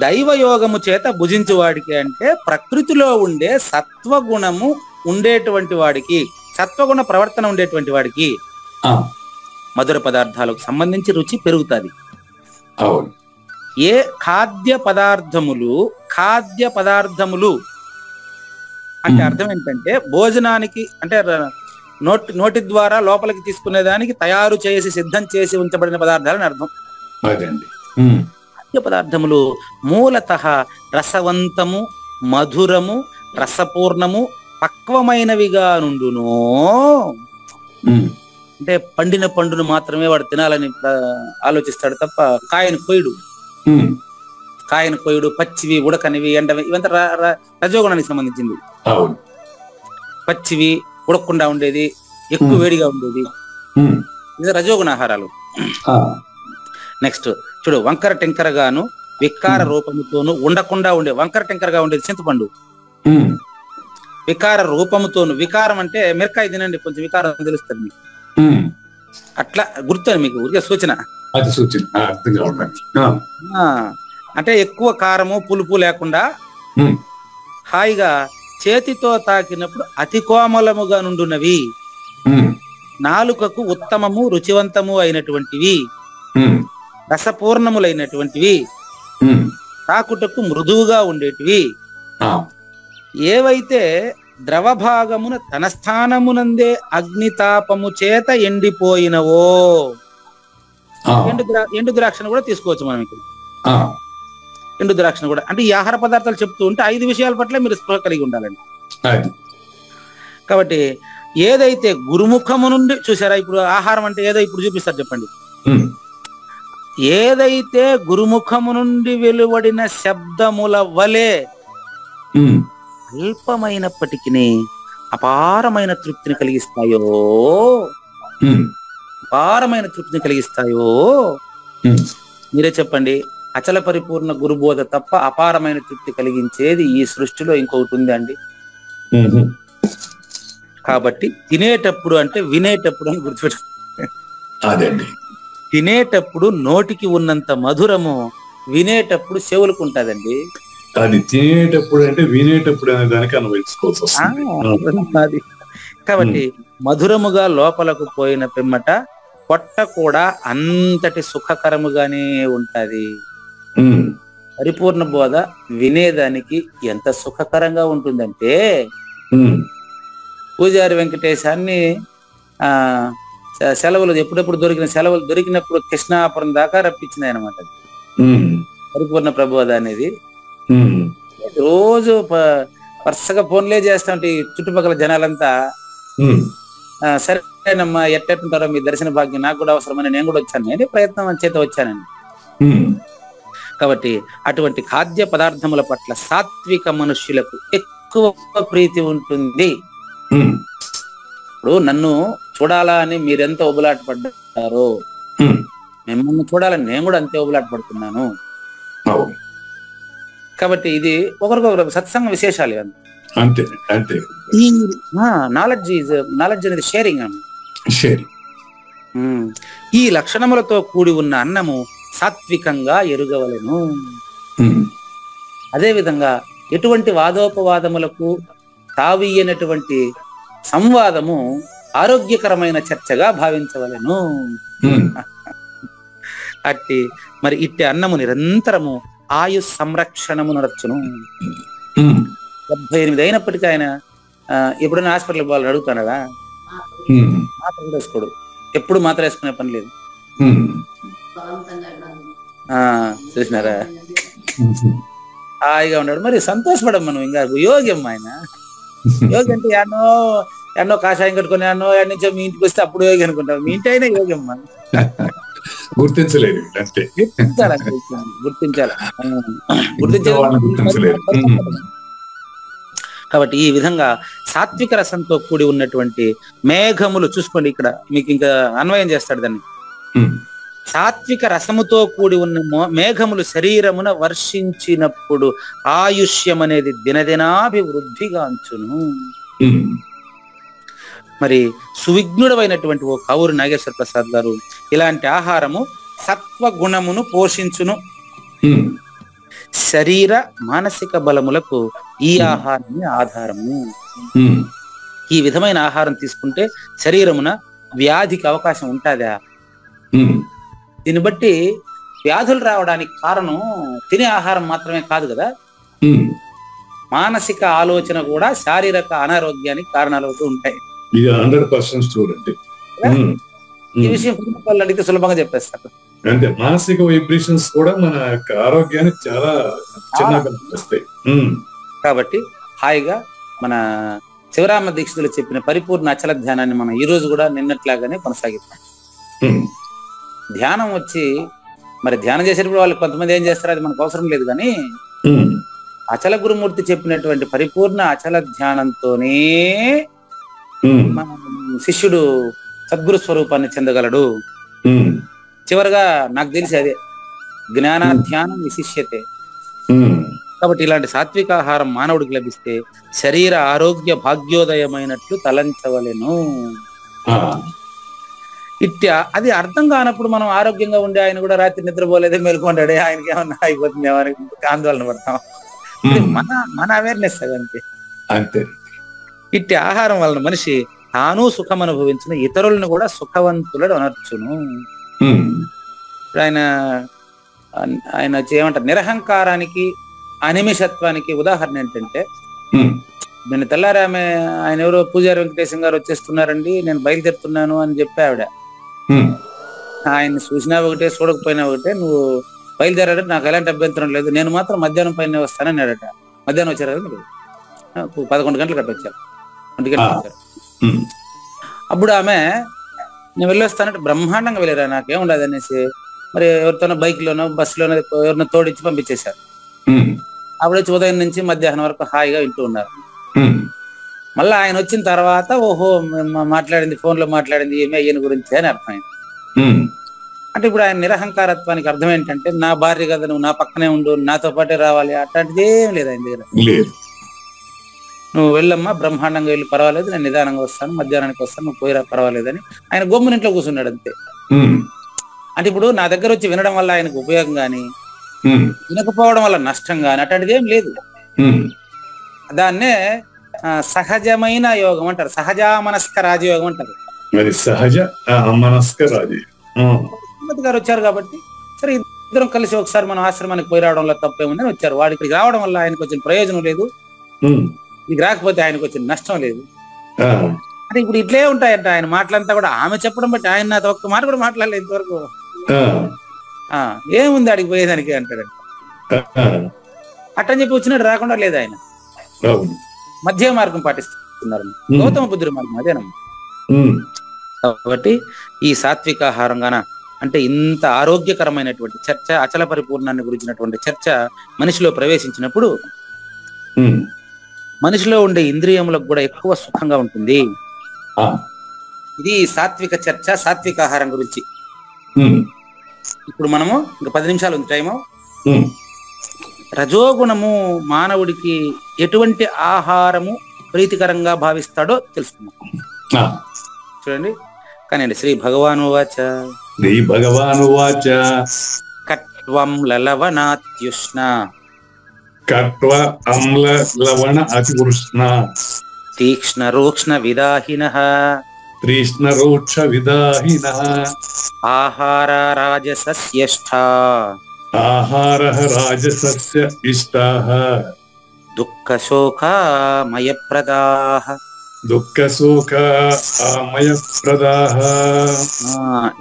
దైవయోగము చేత భుజించువాడికి అంటే ప్రకృతిలో ఉండే సత్వగుణము ఉండేటువంటి వాడికి, సత్వగుణ ప్రవర్తన ఉండేటువంటి వాడికి మధుర పదార్థాలకు సంబంధించి రుచి పెరుగుతుంది. ఏ ఖాద్య పదార్థములు అంటే అర్థం ఏంటంటే భోజనానికి అంటే నోటి ద్వారా లోపలికి తీసుకునేదానికి తయారు చేసి సిద్ధం చేసి ఉంచబడిన పదార్థాలని అర్థం. ఖాద్య పదార్థములు మూలతః రసవంతము, మధురము, రసపూర్ణము, పక్వమైనవిగా నుండును. అంటే పండిన పండును మాత్రమే వాడు తినాలని ఆలోచిస్తాడు తప్ప కాయను కోయుడు, పచ్చివి, ఉడకనివి, ఎండవి ఇవంతా రజోగుణానికి సంబంధించింది. పచ్చివి, ఉడకకుండా ఉండేది, ఎక్కువ వేడిగా ఉండేది, ఇది రజోగుణ ఆహారాలు. నెక్స్ట్ చూడు, వంకర టెంకరగాను వికార రూపముతోను ఉండకుండా ఉండే, వంకర టెంకరగా ఉండేది చింతపండు. వికార రూపముతోను, వికారం అంటే మిరకాయ తినండి, కొంచెం వికారం తెలుస్తుంది మీకు. అట్లా గుర్తుంది మీకు, ఊరికే సూచన. అంటే ఎక్కువ కారము పులుపు లేకుండా హాయిగా చేతితో తాకినప్పుడు అతి కోమలముగా నుండున్నవి. నాలుకకు ఉత్తమము రుచివంతము అయినటువంటివి, ఉమ్, రసపూర్ణములైనటువంటివి, ఉమ్, తాకుటకు మృదువుగా ఉండేటివి, ఆ, ఏవైతే ద్రవభాగమున తన స్థానమునందే అగ్నితాపము చేత ఎండిపోయినవో. ఆ, ఎండు ద్రాక్షను కూడా తీసుకోవచ్చు మనం ఇక్కడ. ఆ, ఎండు ద్రాక్షను కూడా, అంటే ఈ ఆహార పదార్థాలు చెప్తూ ఉంటే 5 విషయాల పట్ల మీరు స్పృహ కలిగి ఉండాలండి. అది. కాబట్టి ఏదైతే గురుముఖము నుండి, చూసారా ఇప్పుడు ఆహారం అంటే ఏదో ఇప్పుడు చూపిస్తారు చెప్పండి. ఉమ్, ఏదైతే గురుముఖము నుండి వెలువడిన శబ్దముల వలె ఉమ్, అల్పమైనప్పటికీ అపారమైన తృప్తిని కలిగిస్తాయో, ఉమ్, అపారమైన తృప్తిని కలిగిస్తాయో, ఉమ్, మీరే చెప్పండి. అచల పరిపూర్ణ గురుబోధ తప్ప అపారమైన తృప్తి కలిగించేది ఈ సృష్టిలో ఇంకొకటి ఉంది అండి. ఉమ్, కాబట్టి తినేటప్పుడు అంటే వినేటప్పుడు అని గుర్తుపెట్టు. అదండి. తినేటప్పుడు నోటికి ఉన్నంత మధురము వినేటప్పుడు చెవులకు ఉంటదండి. అది తినేటప్పుడు అంటే వినేటప్పుడు అనే దానికి అనుభవించుకోవాల్సి వస్తుంది. అది కాబట్టి మధురముగా లోపలకు పోయిన పిమ్మట పొట్ట కూడా అంతటి సుఖకరముగానే ఉంటది. ఉమ్, పరిపూర్ణ బోధ వినేదానికి ఎంత సుఖకరంగా ఉంటుందంటే, ఉమ్, పూజారి వెంకటేశాన్ని సెలవులు ఎప్పుడెప్పుడు సెలవులు దొరికినప్పుడు కృష్ణాపురం దాకా రప్పించినాయి అనమాట. ఉమ్, పరిపూర్ణ ప్రబోధ అనేది ఉమ్, రోజు వరుసగా ఫోన్లే చేస్తా ఉంటే చుట్టుపక్కల జనాలంతా ఉమ్, సరేనమ్మా ఎట్టెట్టుంటారో మీ దర్శన భాగ్యం నాకు కూడా అవసరమని నేను కూడా వచ్చాను, నేను ప్రయత్నం చేత వచ్చానండి. ఉమ్, కాబట్టి అటువంటి ఖాద్య పదార్థముల పట్ల సాత్విక మనుష్యులకు ఎక్కువ ప్రీతి ఉంటుంది. ఉమ్, ఇప్పుడు నన్ను చూడాలా అని మీరెంత ఉబులాట పడ్డారో, ఉమ్, మిమ్మల్ని చూడాలని నేను కూడా అంతే ఉబులాట పడుతున్నాను. అవును. కాబట్టి ఇది ఒకరికొకరు సత్సంగ విశేషాలు ఇవన్నీ. అంతే అంతే. ఈ నాలెడ్జ్ అనేది షేరింగ్ అన్నమాట. సరే. ఈ లక్షణములతో కూడి ఉన్న అన్నము సాత్వికంగా ఎరుగవలెను. ఉమ్, అదే విధంగా ఎటువంటి వాదోపవాదములకు తావియనటువంటి సంవాదము ఆరోగ్యకరమైన చర్చగా భావించవలెను. ఉమ్, మరి ఇట్టి అన్నము నిరంతరము ఆయు సంరక్షణము నడచును. ఉమ్, 78 అయినప్పటికీ ఆయన ఎప్పుడైనా హాస్పిటల్కి వాళ్ళు అడుగుతాడా? ఉమ్, మాత్ర కూడా వేసుకోడు, ఎప్పుడు మాత్ర వేసుకునే పని లేదు. ఉమ్, చూసినారా, హాయిగా ఉన్నాడు. మరి సంతోషపడం మనం. ఇంకా యోగ్యం ఆయన. యోగి అంటే ఎన్నో కాషాయం కట్టుకుని ఎన్నో నుంచో మీ ఇంటికి వస్తే అప్పుడు యోగి అనుకుంటాం. మీ ఇంటి అయినా యోగ్యం మనం గుర్తించలేదు. అంతే. గుర్తించాలి. కాబట్టి ఈ విధంగా సాత్విక రసంతో కూడి ఉన్నటువంటి మేఘములు చూసుకోండి. ఇక్కడ మీకు ఇంకా అన్వయం చేస్తాడు దాన్ని. సాత్విక రసముతో కూడి ఉన్న మేఘములు శరీరమున వర్షించినప్పుడు ఆయుష్యం అనేది దినదినాభివృద్ధిగాంచును. మరి సువిజ్ఞుడమైనటువంటి ఓ కౌరు నాగేశ్వర ప్రసాద్ గారు, ఇలాంటి ఆహారము సత్వగుణమును పోషించును. శరీర మానసిక బలములకు ఈ ఆహారమే ఆధారము. ఈ విధమైన ఆహారం తీసుకుంటే శరీరమున వ్యాధికి అవకాశం ఉంటుందా? దీన్ని బట్టి వ్యాధులు రావడానికి కారణం తినే ఆహారం మాత్రమే కాదు కదా, మానసిక ఆలోచన కూడా శారీరక అనారోగ్యానికి కారణాలు అవుతూ ఉంటాయి. ఇది 100% చూడండి. ఈ విషయం వాళ్ళు అడిగితే సులభంగా చెప్పేస్తారు. అంటే మానసిక వైబ్రేషన్స్ కూడా మన యొక్క ఆరోగ్యానికి చాలా చిన్నగా వస్తాయి. కాబట్టి హాయిగా మన శివరామ దీక్షితులు చెప్పిన పరిపూర్ణ అచల ధ్యానాన్ని మనం ఈ రోజు కూడా నిన్నట్లాగానే కొనసాగిస్తాం. ధ్యానం వచ్చి మరి ధ్యానం చేసేటప్పుడు వాళ్ళు కొంతమంది ఏం చేస్తారు, అది మనకు అవసరం లేదు. కానీ అచల గురుమూర్తి చెప్పినటువంటి పరిపూర్ణ అచల ధ్యానంతోనే శిష్యుడు సద్గురు స్వరూపాన్ని చెందగలడు. చివరిగా నాకు తెలిసి అదే జ్ఞానాధ్యానం విశిష్యతే. కాబట్టి ఇలాంటి సాత్విక ఆహారం మానవుడికి లభిస్తే శరీర ఆరోగ్య భాగ్యోదయమైనట్లు తలంచవలెను. ఇట్లా అది అర్థం కానప్పుడు మనం ఆరోగ్యంగా ఉండే ఆయన కూడా రాత్రి నిద్రపోలేదే మెలుకుంటాడే, ఆయనకి ఏమన్నా అయిపోతుంది ఏమని ఆందోళన పడతాం. మన అవేర్నెస్ అదంతే. అంతే. ఇట్టి ఆహారం వలన మనిషి తాను సుఖం అనుభవించిన ఇతరులను కూడా సుఖవంతులను అనర్చును. ఇప్పుడు ఆయన ఏమంటారు, నిరహంకారానికి అనిమిషత్వానికి ఉదాహరణ ఏంటంటే, నేను తెల్లారి ఆయన ఎవరో పూజారి వెంకటేశం గారు వచ్చేస్తున్నారండి, నేను బయలుదేరుతున్నాను అని చెప్పి ఆవిడ. ఆయన చూసినా ఒకటే చూడకపోయినా ఒకటే, నువ్వు బయలుదేరాడంటే నాకు ఎలాంటి అభ్యంతరం లేదు, నేను మాత్రం మధ్యాహ్నం పైన వస్తానని అడట. మధ్యాహ్నం వచ్చారు కదా మీరు, 11 గంటలకు అట్లా వచ్చారు, 1 గంటలకు వచ్చారు. అప్పుడు ఆమె నేను వెళ్ళొస్తానంటే బ్రహ్మాండంగా వెళ్ళారా, నాకేముండదు అనేసి మరి ఎవరితోనో బైక్లోనో బస్సులోనో ఎవరినో తోడిచ్చి పంపించేశారు. అప్పుడు వచ్చి ఉదయం నుంచి మధ్యాహ్నం వరకు హాయిగా వింటూ ఉన్నారు. మళ్ళీ ఆయన వచ్చిన తర్వాత ఓహో మాట్లాడింది, ఫోన్ లో మాట్లాడింది ఏమి అయ్యని గురించి అని అర్థమైంది. అంటే ఇప్పుడు ఆయన నిరహంకారత్వానికి అర్థం ఏంటంటే, నా భార్య కదా, నువ్వు నా పక్కనే ఉండు, నాతో పాటే రావాలి, అట్లాంటిది ఏం లేదు ఆయన దగ్గర. నువ్వు వెళ్ళమ్మా, బ్రహ్మాండంగా వెళ్ళి పర్వాలేదు, నేను నిదానంగా వస్తాను, మధ్యాహ్నానికి వస్తాను, నువ్వు పోయిరా పర్వాలేదని ఆయన గమ్మున ఇంట్లో కూర్చున్నాడు అంతే. అంటే ఇప్పుడు నా దగ్గర వచ్చి వినడం వల్ల ఆయనకు ఉపయోగం గాని, వినకపోవడం వల్ల నష్టం గాని అట్లాంటిది ఏం లేదు. దాన్నే సహజమైన యోగం అంటారు, సహజామనస్క రాజయోగం అంటారు. తిరుపతి గారు వచ్చారు కాబట్టి సరే ఇద్దరం కలిసి ఒకసారి మనం ఆశ్రమానికి పోయి రావడంలో తప్పేముందని వచ్చారు. వాడికి రావడం వల్ల ఆయనకు వచ్చిన ప్రయోజనం లేదు, ఇది రాకపోతే ఆయనకు వచ్చిన నష్టం లేదు. అంటే ఇప్పుడు ఇట్లే ఉంటాయంట ఆయన మాటలంతా కూడా. ఆమె చెప్పడం బట్టి ఆయన నాతో ఒక్క మాట కూడా మాట్లాడలేదు ఇంతవరకు. ఏముంది అడిగి పోయేదానికి అంటాడంట. అట్టని చెప్పి వచ్చినట్టు రాకుండా లేదు ఆయన, మధ్య మార్గం పాటిస్తున్నారు, గౌతమ బుద్ధుడి మార్గం అదేనమ్మా. కాబట్టి ఈ సాత్వికాహారంగాన అంటే ఇంత ఆరోగ్యకరమైనటువంటి చర్చ, అచల పరిపూర్ణాన్ని గురించినటువంటి చర్చ మనిషిలో ప్రవేశించినప్పుడు మనిషిలో ఉండే ఇంద్రియములకు కూడా ఎక్కువ సుఖంగా ఉంటుంది. ఇది సాత్విక చర్చ, సాత్వికాహారం గురించి. ఇప్పుడు మనము ఇంకా 10 నిమిషాలు ఉంది టైము. రజోగుణము మానవుడికి ఎటువంటి ఆహారము ప్రీతికరంగా భావిస్తాడో తెలుసుకున్నాం. చూడండి కానీ శ్రీ భగవానువాచ కట్వం లలవనాత్యుష్ణ కట్వ అమ్ల లవణ అతివృష్ణ తీక్ష్ణ రూక్ష్ణ విదాహినః ఆహార రాజసస్యష్ఠా రాజసస్య ఇష్టాః దుఃఖశోకామయప్రదాః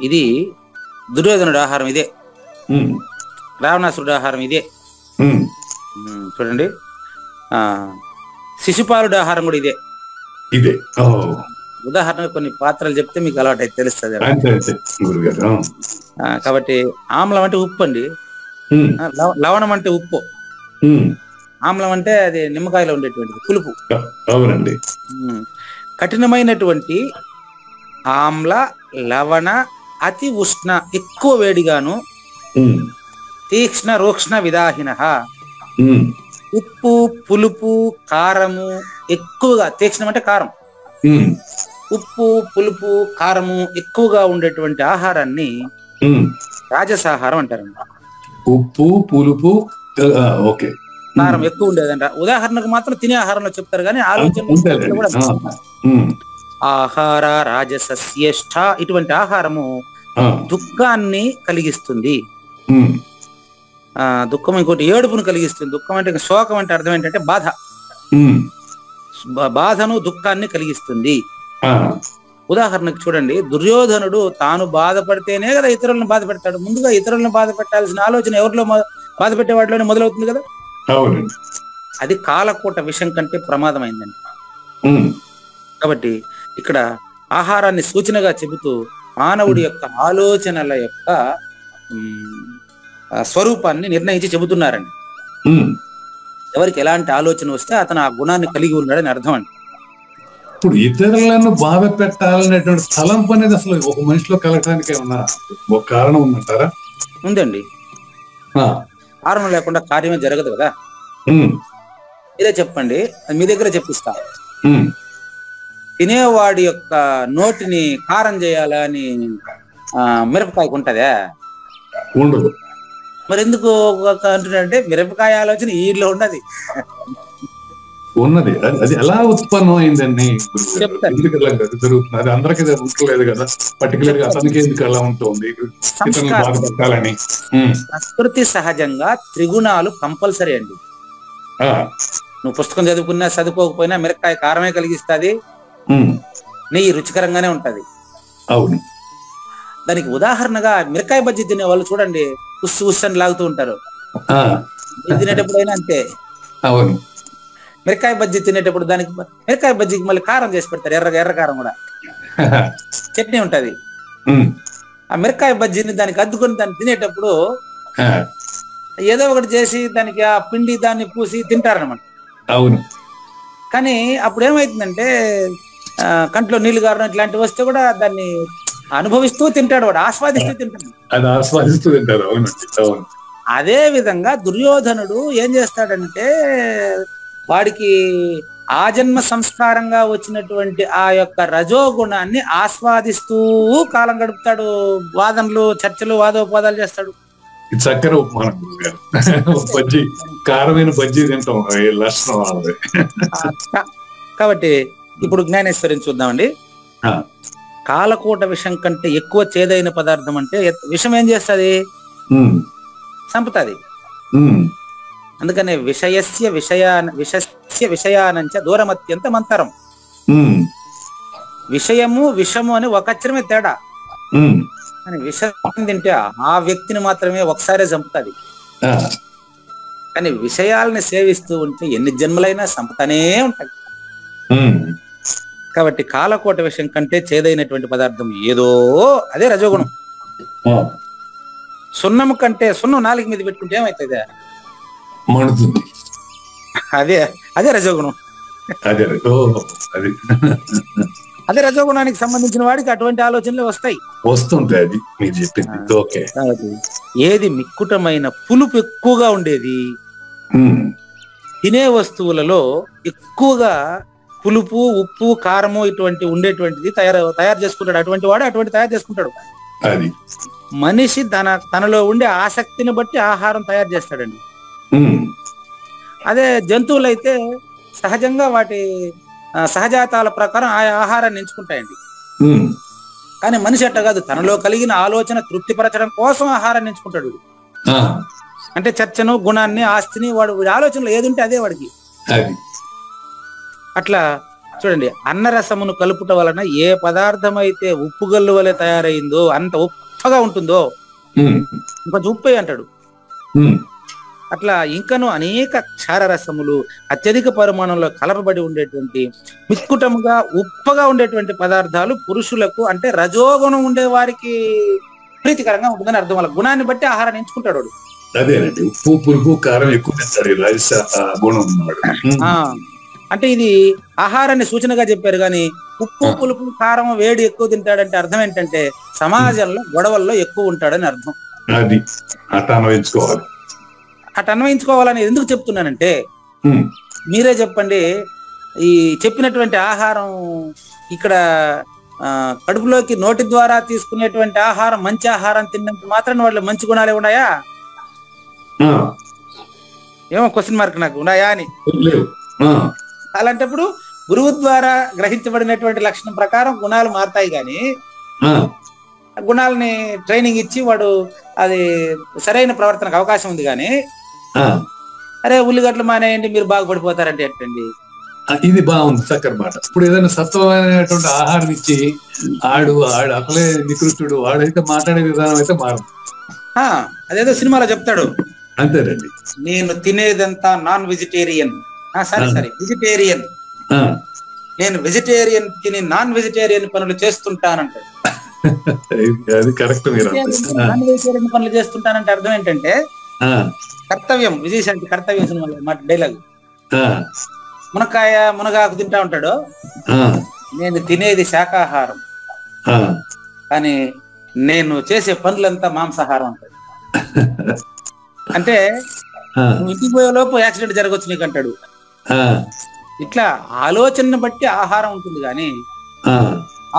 ఇది దుర్యోధనుడి ఆహారం ఇదే, రావణాసురుడి ఆహారం ఇదే. చూడండి శిశుపాలుడి ఆహారం కూడా ఇదే. ఉదాహరణకు కొన్ని పాత్రలు చెప్తే మీకు అలవాటు అయితే తెలుస్తుంది. కాబట్టి ఆమ్లం అంటే ఉప్పు అండి, లవణం అంటే ఉప్పు, ఆమ్లం అంటే అది నిమ్మకాయలో ఉండేటువంటిది పులుపు. అవునండి. కఠినమైనటువంటి ఆమ్ల లవణ అతి ఉష్ణ ఎక్కువ వేడిగాను, తీక్ష్ణ రూక్ష్ణ విదాహినః ఉప్పు పులుపు కారము ఎక్కువగా, తీక్ష్ణం అంటే కారం, ఉప్పు పులుపు కారము ఎక్కువగా ఉండేటువంటి ఆహారాన్ని రాజసాహారం అంటారు. ఉప్పు పులుపు కారం ఎక్కువ ఉండేదంట. ఉదాహరణకు మాత్రం తినే ఆహారంలో చెప్తారు కానీ ఆలోచన ఆహార రాజసస్యేష్ఠ ఇటువంటి ఆహారము దుఃఖాన్ని కలిగిస్తుంది. దుఃఖం ఇంకోటి ఏడుపును కలిగిస్తుంది. దుఃఖం అంటే శోకం అంటే అర్థం ఏంటంటే బాధ, బాధను దుఃఖాన్ని కలిగిస్తుంది. ఉదాహరణకు చూడండి, దుర్యోధనుడు తాను బాధపడితేనే కదా ఇతరులను బాధ పెడతాడు. ముందుగా ఇతరులను బాధ పెట్టాల్సిన ఆలోచన ఎవరిలో బాధ పెట్టే వాటిలోనే మొదలవుతుంది కదా. అది కాలకూట విషం కంటే ప్రమాదమైందండి. కాబట్టి ఇక్కడ ఆహారాన్ని సూచనగా చెబుతూ మానవుడి యొక్క ఆలోచనల యొక్క స్వరూపాన్ని నిర్ణయించి చెబుతున్నారండి. ఎవరికి ఎలాంటి ఆలోచన వస్తే అతను ఆ గుణాన్ని కలిగి ఉన్నాడని అర్థం అండి. ఇప్పుడు ఇతరులను బాధ పెట్టాలనేటువంటి తలంపు అనేది అసలు ఒక మనిషిలో కలగడానికి ఏమన్నా ఒక కారణం ఉందంటారా? ఉందండి. కారణం లేకుండా కార్యమే జరగదు కదా. మీరే చెప్పండి, మీ దగ్గర చెప్పిస్తా. తినేవాడి యొక్క నోటిని కారం చేయాలా అని మిరపకాయకు ఉంటదా? ఉండదు. మరి ఎందుకు అంటున్నాడంటే మిరపకాయ ఆలోచన ఈలో ఉండదు. ఉన్నది. అది ఎలా ఉత్పన్నం అయిందండి చెప్తాను. ఎందుకు అలా జరుగుతుంది? అది అందరికీ ఉండలేదు కదా, పర్టికులర్ గా అతనికి ఎందుకు అలా ఉంటుంది, ఇతరులు బాగా పెట్టాలని? ప్రకృతి సహజంగా త్రిగుణాలు కంపల్సరీ అండి. నువ్వు పుస్తకం చదువుకున్నా చదువుకోకపోయినా మిరపకాయ కారమే కలిగిస్తుంది, నెయ్యి రుచికరంగానే ఉంటది. అవును. దానికి ఉదాహరణగా మిరకాయ బజ్జీ తినే వాళ్ళు చూడండి, ఉస్సు ఉస్సు అని లాగుతూ ఉంటారు. తినేటప్పుడైనా అంతే. అవును. మిరకాయ బజ్జీ తినేటప్పుడు దానికి మిరకాయ బజ్జీకి మళ్ళీ కారం చేసి పెడతారు, ఎర్ర కారం కూడా, చట్నీ ఉంటది. ఆ మిరకాయ బజ్జీని దానికి అద్దుకొని దాన్ని తినేటప్పుడు ఏదో ఒకటి చేసి దానికి ఆ పిండి దాన్ని పూసి తింటారనమాట. అవును. కానీ అప్పుడు ఏమైతుందంటే కంట్లో నీళ్లు కారడం ఇట్లాంటివి వస్తే కూడా దాన్ని అనుభవిస్తూ తింటాడు, వాడు ఆస్వాదిస్తూ తింటాడు. అది ఆస్వాదిస్తూ తింటారు. అవును. అవును. అదే విధంగా దుర్యోధనుడు ఏం చేస్తాడంటే వాడికి ఆజన్మ సంస్కారంగా వచ్చినటువంటి ఆ యొక్క రజోగుణాన్ని ఆస్వాదిస్తూ కాలం గడుపుతాడు. వాదనలు, చర్చలు, వాదోపవాదాలు చేస్తాడు. చక్కెర ఉపమానం బజ్జీ, కారమైన బజ్జీ తింటాం లక్షణం. కాబట్టి ఇప్పుడు జ్ఞానేశ్వరిని చూద్దామండి. కాలకూట విషం కంటే ఎక్కువ చేదైన పదార్థం అంటే విషం ఏం చేస్తుంది? చంపుతుంది. అందుకనే విషయస్య విషయానంచ దూరమత్యంత మంతరం. విషయము విషము అని ఒక అక్షరమే తేడా, కానీ విషం తింటే ఆ వ్యక్తిని మాత్రమే ఒకసారే చంపుతుంది. కానీ విషయాలని సేవిస్తూ ఉంటే ఎన్ని జన్మలైనా చంపుతానే ఉంటాయి. కాబట్టి కాలకోట విషయం కంటే చేదైనటువంటి పదార్థం ఏదో అదే రజోగుణం. సున్నము కంటే సున్నం నాలుగు మీద పెట్టుకుంటే ఏమైతుంది? అదే రజోగుణం. అదే రజోగుణానికి సంబంధించిన వాడికి అటువంటి ఆలోచనలు వస్తుంటాయి. ఏది మిక్కుటమైన పులుపు ఎక్కువగా ఉండేది, తినే వస్తువులలో ఎక్కువగా పులుపు, ఉప్పు, కారము ఇటువంటి ఉండేటువంటిది తయారు చేసుకుంటాడు. అటువంటి వాడు అటువంటి తయారు చేసుకుంటాడు. మనిషి తనలో ఉండే ఆసక్తిని బట్టి ఆహారం తయారు చేస్తాడండి. అదే జంతువులు అయితే సహజంగా వాటి సహజాతాల ప్రకారం ఆ ఆహారాన్ని ఎంచుకుంటాయండి. కానీ మనిషి అట్ట కాదు, తనలో కలిగిన ఆలోచన తృప్తిపరచడం కోసం ఆహారాన్ని ఎంచుకుంటాడు. అంటే చర్చను, గుణాన్ని, ఆస్తిని వాడు ఆలోచనలో ఏది ఉంటే అదే వాడికి. అట్లా చూడండి, అన్నరసమును కలుపుట వలన ఏ పదార్థం అయితే ఉప్పుగల్లు వలె తయారైందో అంత ఉప్పగా ఉంటుందో కొంచెం ఉప్పే అంటాడు. అట్లా ఇంకను అనేక క్షారరసములు అత్యధిక పరిమాణంలో కలపబడి ఉండేటువంటి మిక్కుటముగా ఉప్పగా ఉండేటువంటి పదార్థాలు పురుషులకు అంటే రజోగుణం ఉండే వారికి ప్రీతికరంగా ఉంటుందని అర్థం. వాళ్ళ గుణాన్ని బట్టి ఆహారాన్ని ఎంచుకుంటాడు వాడు. అదేనండి, ఉప్పు, పులుపు, కారం ఎక్కువ తింటాడు గుణం ఉన్నవాడు. అంటే ఇది ఆహారాన్ని సూచనగా చెప్పారు, కానీ ఉప్పు, పులుపు, కారం, వేడి ఎక్కువ తింటాడంటే అర్థం ఏంటంటే సమాజంలో గొడవల్లో ఎక్కువ ఉంటాడని అర్థం. అది అట్లా అన్వయించుకోవాలి. అటు అన్వయించుకోవాలని ఎందుకు చెప్తున్నానంటే, మీరే చెప్పండి, ఈ చెప్పినటువంటి ఆహారం ఇక్కడ కడుపులోకి నోటి ద్వారా తీసుకునేటువంటి ఆహారం మంచి ఆహారం తిన్నంత మాత్రం వాళ్ళు మంచి గుణాలే ఉన్నాయా? ఏమో క్వశ్చన్ మార్క్ నాకు, ఉన్నాయా అని. అలాంటప్పుడు గురువు ద్వారా గ్రహించబడినటువంటి లక్షణం ప్రకారం గుణాలు మారుతాయి, కానీ గుణాలని ట్రైనింగ్ ఇచ్చి వాడు అది సరైన ప్రవర్తనకు అవకాశం ఉంది. కానీ అరే ఉల్లిగడ్డలు మానేయండి మీరు బాగుపడిపోతారంటే ఎట్టండి? ఇది బాగుంది, చక్కర మాట. ఇప్పుడు ఏదైనా సత్వమైనటువంటి ఆహారం ఇచ్చి ఆడు అసలే నికృష్టుడు వాడైతే మాట్లాడే విధానం అయితే మారు. అదేదో సినిమాలో చెప్తాడు, అంతేనండి, నేను తినేదంతా నాన్ వెజిటేరియన్, సరే వెజిటేరియన్, నేను వెజిటేరియన్ తిని నాన్ వెజిటేరియన్ పనులు చేస్తుంటానంటాడు. అది కరెక్ట్. నాన్ వెజిటేరియన్ పనులు చేస్తుంటానంటే అర్థం ఏంటంటే కర్తవ్యం. విజయశాంతి కర్తవ్యం సినిమా డైలాగ్, మునగాకు తింటా ఉంటాడు, నేను తినేది శాకాహారం కానీ నేను చేసే పనులంతా మాంసాహారం అంటాడు. అంటే నువ్వు ఇంటికి పోయే లోపు యాక్సిడెంట్ జరగవచ్చు నీకు అంటాడు. ఇట్లా ఆలోచనను బట్టి ఆహారం ఉంటుంది, కానీ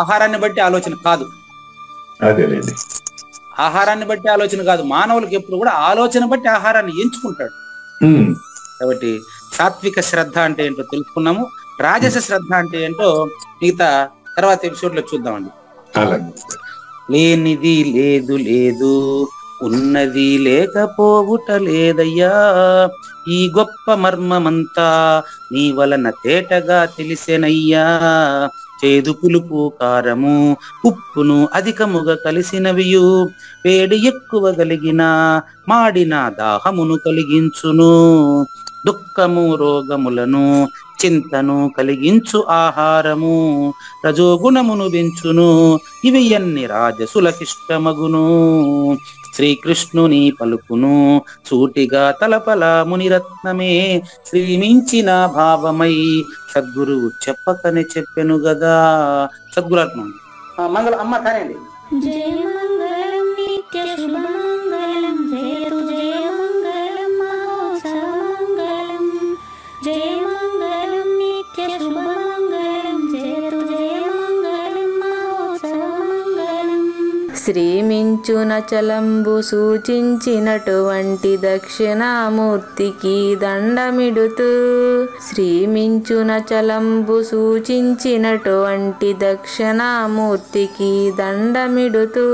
ఆహారాన్ని బట్టి ఆలోచన కాదు. ఆహారాన్ని బట్టి ఆలోచన కాదు, మానవులకు ఎప్పుడు కూడా ఆలోచన బట్టి ఆహారాన్ని ఎంచుకుంటాడు. కాబట్టి సాత్విక శ్రద్ధ అంటే ఏంటో తెలుసుకున్నాము. రాజస శ్రద్ధ అంటే ఏంటో మిగతా తర్వాత ఎపిసోడ్ లో చూద్దామండి. అలాగే. లేనిది లేదు లేదు, ఉన్నది లేకపోవుట లేదయ్యా, ఈ గొప్ప మర్మమంతా నీ వలన తేటగా తెలిసెనయ్యా. చేదు పులుపు కారము ఉప్పును అధికముగా కలిసినవియు, వేడి ఎక్కువ కలిగిన మాడిన దాహమును కలిగించును. దుఃఖము రోగములను చింతను కలిగించు ఆహారము రజోగుణమును పెంచును, ఇవి అన్ని రాజసులకిష్టమగును. శ్రీకృష్ణుని పలుకును సూటిగా తలపల మునిరత్నమే, శ్రీమించిన భావమై సద్గురువు చెప్పకనే చెప్పెను గదా. సద్గురాత్మ మంగళం అమ్మ కానండి. జయ మంగళం నిత్య శుభమంగళం, జయతు జయ మంగళం మహోత్సవ మంగళం. జయ మంగళం నిత్య శుభమంగళం, జయతు జయ మంగళం మహోత్సవ మంగళం. శ్రీమించున చలంబు సూచించినటువంటి దక్షిణామూర్తికి దండమిడుతూ, శ్రీమించున చలంబు సూచించినటువంటి దక్షిణామూర్తికి దండమిడుతూ,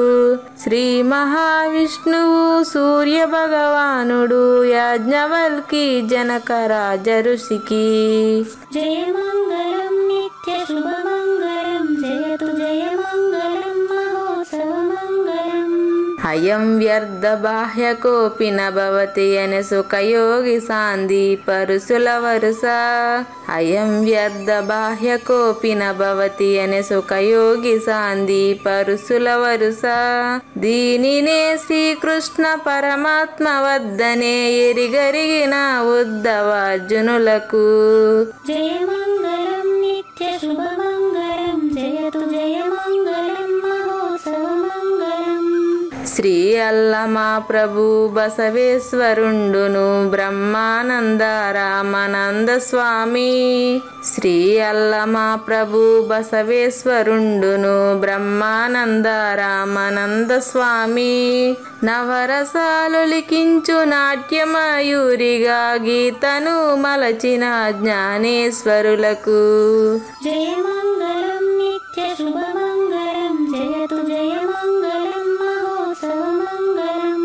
శ్రీ మహావిష్ణువు సూర్య భగవానుడు యాజ్ఞవల్కి జనక రాజ ఋషికి. జయ మంగళం నిత్య శుభమంగళం, జయతు జయ మంగళం మహోత్సవ మంగళం. అయం వ్యర్థ బాహ్య కోపిన భవతి అనే సుఖయోగి సాంది పరుసుల వరుస. అయం వ్యర్థ బాహ్య కోపిన భవతి అనే సుఖయోగి సాంది పరుసుల వరుస. దీనినే శ్రీకృష్ణ పరమాత్మ వద్దనే ఎరిగరిగిన ఉద్ధవార్జునులకు. జయ మంగళం నిత్య శుభమంగళం, జయతు జయ మంగళం మహోత్సవ మంగళం. శ్రీ అల్లమా ప్రభు బసవేశ్వరుండును బ్రహ్మానంద రామానంద స్వామి. శ్రీ అల్లమా ప్రభు బసవేశ్వరుండును బ్రహ్మానంద రామానంద స్వామి. నవరసాలు లిఖించు నాట్యమయూరిగా గీతను మలచిన జ్ఞానేశ్వరులకు. జయ మంగళం నిత్య శుభమంగళం, జయతు జయ మంగళం మహోత్సవ మంగళం.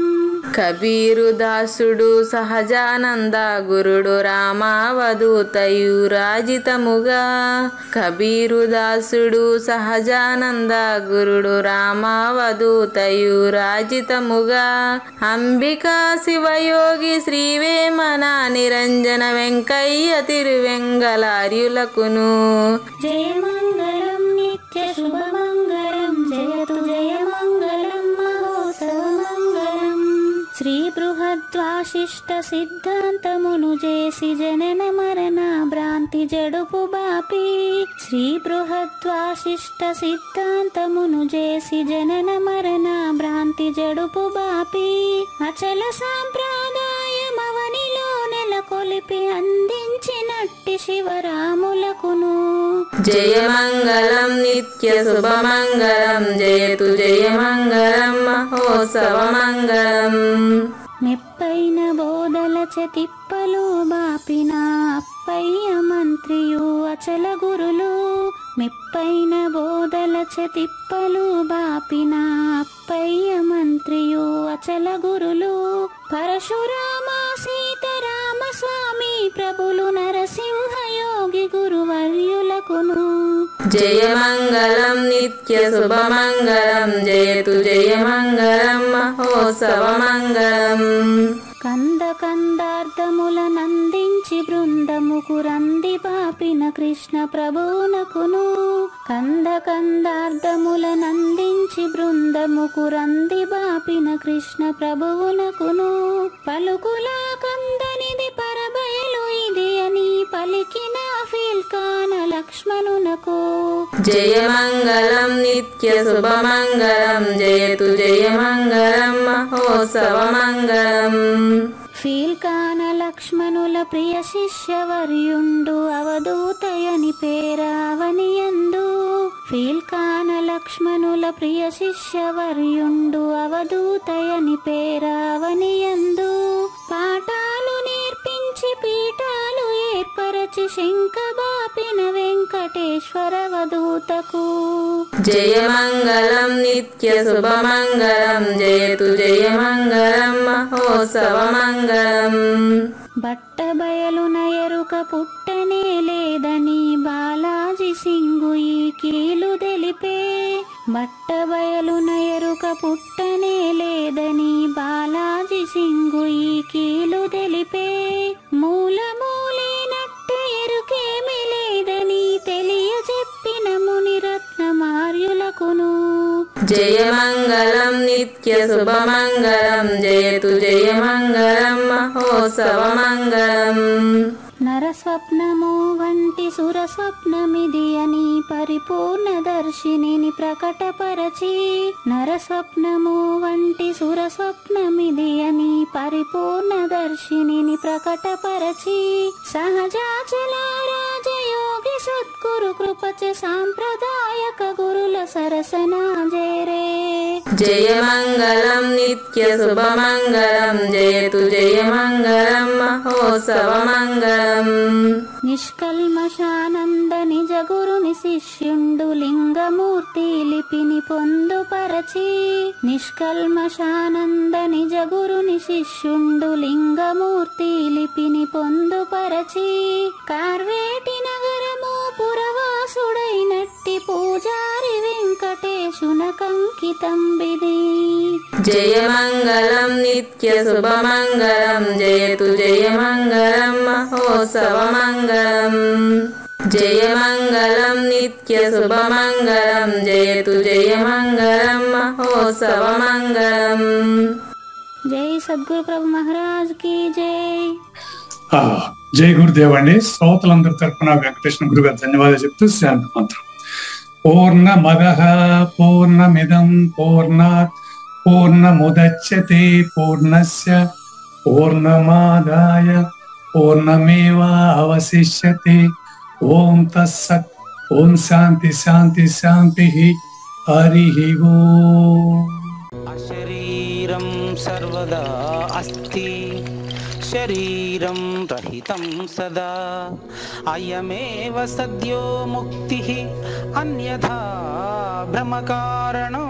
కబీరు దాసుడు సహజానంద గురుడు రామావధూతయురాజితముగా. కబీరు దాసుడు సహజానంద గురుడు రామావధూతయురాజితముగా. అంబికా శివయోగి శ్రీవేమన నిరంజన వెంకయ్య తిరువెంగళార్యులకును. జయ మంగళం నిత్య శుభమంగళం, జయతు జయ మంగళం మహోత్సవ మంగళం. శ్రీ బృహద్వాశిష్ట సిద్ధాంతమును చేసి జనన మరణ భ్రాంతి జడుపు బాపి. శ్రీ బృహద్వాశిష్ట సిద్ధాంతమును చేసి జనన మరణ భ్రాంతి జడుపు బాపి. అచల సాంప్రదాయమవనిలో నెలకొలిపి అందించినట్టి శివరాములకును. జయ మంగళం నిత్య శుభమంగళం, జయతు జయ మంగళం మహోత్సవ మంగళం. మెప్పైన బోధల తిప్పలు బాపిన అప్పయ్య మంత్రియు అచల గురులు. మెప్పైన బోధల తిప్పలు బాపిన అప్పయ్య మంత్రియు అచల గురులు. పరశురామ సీతారామ స్వామి ప్రభులు నరసింహ యోగి గురువర్యులకును. జయ మంగళం నిత్య శుభమంగళం, జయతు జయ మంగళం మహోత్సవ మంగళం. కంద కందార్థముల నందించి బృందముకు రంది పాపిన కృష్ణ ప్రభువునకును. కంద కందార్థముల నందించి బృందముకు రంది బాపిన కృష్ణ ప్రభువునకును. పలుకులా కందనిది పరబయలు ఇది అని పలికిన ఫీల్కాన లక్ష్మణునకు. జయ మంగళం నిత్య శుభమంగళం, జయతు జయ మంగళం మహోత్సవ మంగళం. ఫీల్కాన లక్ష్మణుల ప్రియ శిష్యవర్యుండు అవధూతయని పేరావనియందు. ఫీల్కాన లక్ష్మణుల ప్రియ శిష్యవర్యుండు అవధూతయని పేరావనియందు. పాఠాలు నేర్పించి పీఠాలు పిలిచి శంఖబాపిన వెంకటేశ్వర వదూతకు జయమంగళం నిత్య శుభమంగళం జయతు జయమంగళం మహోత్సవమంగళం. బట్టబయలున ఎరుక పుట్టనే లేదని బాలాజీ సింగు ఈ కీలు తెలిపే. బట్టబయలున ఎరుక పుట్టనే లేదని బాలాజీ సింగు ఈ కీలు తెలిపే. మూలమూలేనట్ట ఎరుకేమి లేదని తెలియజెప్పిన మునిరత్నమార్యులకును జయమంగళం నిత్య శుభమంగళం జయతు జయమంగళం మహోత్సవమంగళం. నరస్వప్నము వంటి సురస్వప్నమిది అని పరిపూర్ణ దర్శినిని ప్రకటపరచి. నరస్వప్నము వంటి సురస్వప్నమిది అని పరిపూర్ణ దర్శినిని ప్రకటపరచి. సహజాచల రాజయోగి సద్గురు కృపచ సాంప్రదాయక గురుల సరసనాజేరే. జయమంగళం నిత్య శుభమంగళం జయతు జయమంగళం మహోత్సవమంగళం. నిష్కల్మషానంద నిజ గురుని శిష్యుండు లింగమూర్తి లిపిని పొందుపరచి. నిష్కల్మషానంద నిజ గురుని శిష్యుండు లింగమూర్తి లిపిని పొందుపరచి. కార్వేటి నగరము పురవాసుడైనట్టి పూజారి వెంకటేశునకంకితం విధి. జయమంగళం నిత్య శుభమంగళం జయతు జయమంగళం మహోత్సవమంగళం. జయమంగళం నిత్య శుభమంగళం జయతు జయమంగళం మహోత్సవమంగళం. జై సద్గురు ప్రభు మహారాజ్ కి జై. జై గురుదేవ్ అండి. శ్రోతలందరి తరపున వెంకటేశ్వర గురు గారు ధన్యవాదాలు చెప్తూ శాంతి మంత్రం. పూర్ణమదః పూర్ణమిదం పూర్ణాత్ పూర్ణముదచ్యతే పూర్ణస్య పూర్ణమాదాయ పూర్ణమేవావశిష్యతే. ఓం తత్సత్. ఓం శాంతి శాంతి శాంతి. హరి ఓం. అశరీరం సర్వదా అస్తి శరీరం రహితం సదా. అయమేవ సద్యో ముక్తి అన్యథా భ్రమకారణో